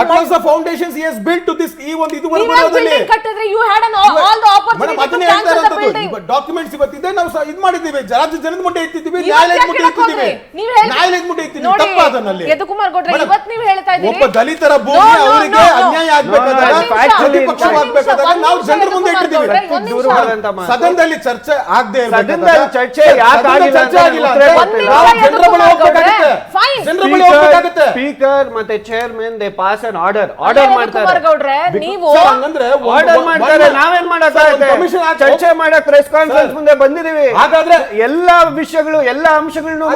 foundations he has built to this ಈ ಒಂದು ಇದುವರೆಗೂ ಬರೋದಲ್ಲಿ ಕಟ್ಟಿದ್ರೆ you had all the opportunity to cancel the building. Documents ಇವತ್ತಿದೆ, ನಾವು ಇದು ಮಾಡಿದ್ದೀವಿ, ರಾಜ್ಯ ಜನದ ಮುಂದೆ ಇಟ್ಟಿದ್ದೀವಿ, ನ್ಯಾಯಾಲಯದ ಮುಂದೆ ಇಟ್ಟಿದ್ದೀವಿ, ನ್ಯಾಯಾಲಯದ ಮುಂದೆ ಇಟ್ಟಿದ್ದೀವಿ. ತಪ್ಪಾದನಲ್ಲಿ ಯದು ಕುಮಾರ್ ಗೌಡ್ರೆ, ಇವತ್ತು ನೀವು ಹೇಳ್ತಾ ಇದ್ದೀರಿ ಒಬ್ಬ ದಲಿತರ ಭೂಮಿ ಅವರಿಗೆ ಅನ್ಯಾಯ ಆಗಬೇಕಾದಾಗ, ಪ್ರತಿಪಕ್ಷವಾಗಬೇಕಾದಾಗ ನಾವು ಜನರ ಮುಂದೆ ಇಟ್ಟಿದ್ದೀವಿ. ಸದನದಲ್ಲಿ ಚರ್ಚೆ ಆಗದೆ ಸದನದಲ್ಲಿ ಚರ್ಚೆ ಯಾಕೆ ಆಗಿಲ್ಲ? ಜನರ ಬಳಿ ಹೋಗಬೇಕಾಗುತ್ತೆ, ಜನರ ಬಳಿ ಹೋಗಬೇಕಾಗುತ್ತೆ. ಸ್ಪೀಕರ್ ಮತ್ತೆ chairman they pass an order ಮಾಡ್ತಾರೆ. ಗೌಡ್ರೆ, ನೀವು ಆರ್ಡರ್ ಮಾಡ್ತಾರೆ, ನಾವೇನ್ ಮಾಡಕ್ಕಾಗುತ್ತೆ? ಚರ್ಚೆ ಮಾಡಕ್ ಪ್ರೆಸ್ ಕಾನ್ಫರೆನ್ಸ್ ಮುಂದೆ ಬಂದಿದೀವಿ. ಹಾಗಾದ್ರೆ ಎಲ್ಲಾ ವಿಷಯಗಳು ಎಲ್ಲಾ ಅಂಶಗಳನ್ನು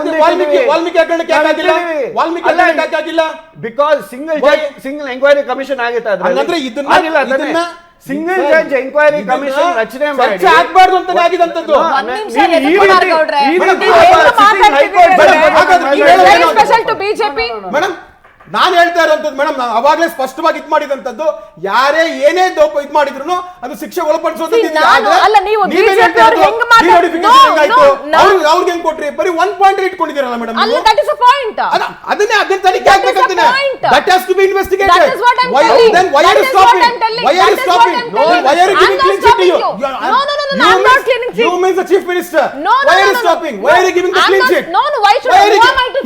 ವಾಲ್ಮೀಕಿ ಹಗರಣಕ್ಕೆ ಯಾಕೆ ಆಗಿಲ್ಲ? ಬಿಕಾಸ್ ಸಿಂಗಲ್ ಎಂಕ್ವೈರಿ ಕಮಿಷನ್ ಆಗಿತ್ತು. ಹಂಗಂದ್ರೆ ಇದನ್ನ ಸಿಂಗಲ್ ಜಡ್ಜ್ ಎಂಕ್ವೈರಿ ಕಮಿಷನ್ ರಚನೆ ಮಾಡಿ ಆಗ್ಬಾರ್ದು ಅಂತಾನೆ ಆಗಿದಂತದ್ದು. ಸ್ಪೆಷಲ್ ಟು ಬಿಜೆಪಿ ಮೇಡಮ್ ನಾನು ಹೇಳ್ತಾ ಇರೋಂಥದ್ದು ಮೇಡಮ್, ನಾನು ಅವಾಗಲೇ ಸ್ಪಷ್ಟವಾಗಿ ಇದ್ ಮಾಡಿದಂತದ್ದು, ಯಾರೇ ಏನೇ ಇದ್ ಮಾಡಿದ್ರು ಅದು ಶಿಕ್ಷೆ ಒಳಪಡಿಸೋದು. ಅವ್ರಿಗೆ ಹೆಂಗ್ ಕೊಟ್ರಿ? ಬರೀ 1 ಪಾಯಿಂಟ್ ಇಟ್ಕೊಂಡಿದ್ದೀರಲ್ಲ ಮೇಡಮ್. ಅದನ್ನೇ ತನಿಖೆ ಆಗ್ಬೇಕಂತಾನೆ. That has to be investigated. Then why are you stopping? Why are you stopping? Why are you giving clean sheet to you? You means the chief minister. Why are you stopping? Why are you giving the clean sheet? Why should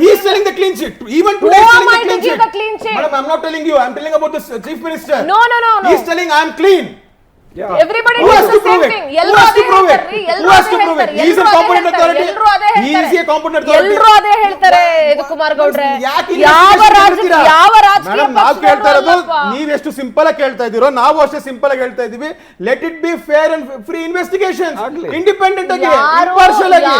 he is telling the clean sheet? Even today he is telling the clean sheet. the clean sheet. Madam, I'm not telling you. I'm telling about the chief minister. No. He's telling I'm clean. Yeah. Everybody Who has does to the same prove it? thing. Who has to prove it? Who has to prove it? He is a competent authority. He is a competent authority. ಎಲ್ಲರೂ ಅದೇ ಹೇಳ್ತಾರೆ. ಇದು ಕುಮಾರ್ ಗೌಡ್ರೆ, ಯಾಕೆ ಯಾವ ರಾಜಕೀಯ madam ನಾವು ಕೇಳ್ತಾ ಇರೋದು ನೀವು ಎಷ್ಟು ಸಿಂಪಲ್ ಆಗಿ ಕೇಳ್ತಾ ಇದೀರೋ ನಾವು ಅಷ್ಟೇ ಸಿಂಪಲ್ ಆಗಿ ಹೇಳ್ತಾ ಇದೀವಿ. Let it B fair and free investigation, independent ಆಗಿ, ಇಂಪಾರ್ಷಿಯಲ್ ಆಗಿ.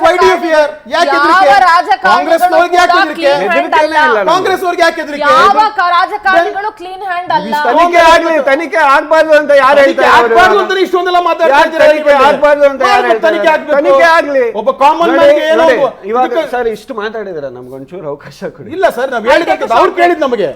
Why do you fear? ಯಾಕೆ ಹೆದರಿಕೆ? ಕಾಂಗ್ರೆಸ್ ನವರಿಗೆ ಯಾಕೆ ಹೆದರಿಕೆ? ಕಾಂಗ್ರೆಸ್ ಅವರಿಗೆ ಯಾಕೆ ಹೆದರಿಕೆ? ಯಾವ ರಾಜಕಾರಣಿಗಳು ಕ್ಲೀನ್ ಹ್ಯಾಂಡ್ ಅಲ್ಲ. ತನಿಖೆ ಆಗ್ಬಾರ್ದು ಅಂತ ಯಾರು ಹೇಳ್ತಾರೆ? ಆಗ್ಬಾರ್ದು ಅಂತ ಇಷ್ಟೊಂದೆಲ್ಲ ಮಾತಾಡ್ತಿದ್ದೀರಾ? ಆಗ್ಬಾರ್ದು ಅಂತ ಯಾರು ಹೇಳ್ತಾರೆ? ತನಿಖೆ ಆಗ್ಲಿ. ಒಬ್ಬ ಕಾಮನ್ ಮ್ಯಾನ್ ಇವಾಗ ಸರ್ ಇಷ್ಟು ಮಾತಾಡಿದ್ರ ನಮ್ಗೊಂಚೂರು ಅವಕಾಶ ಕೊಡಿ. ಇಲ್ಲ ಸರ್, ನಾವು ಹೇಳಿದ್ದಕ್ಕೆ ಅವ್ರು ಕೇಳಿದ್ ನಮಗೆ.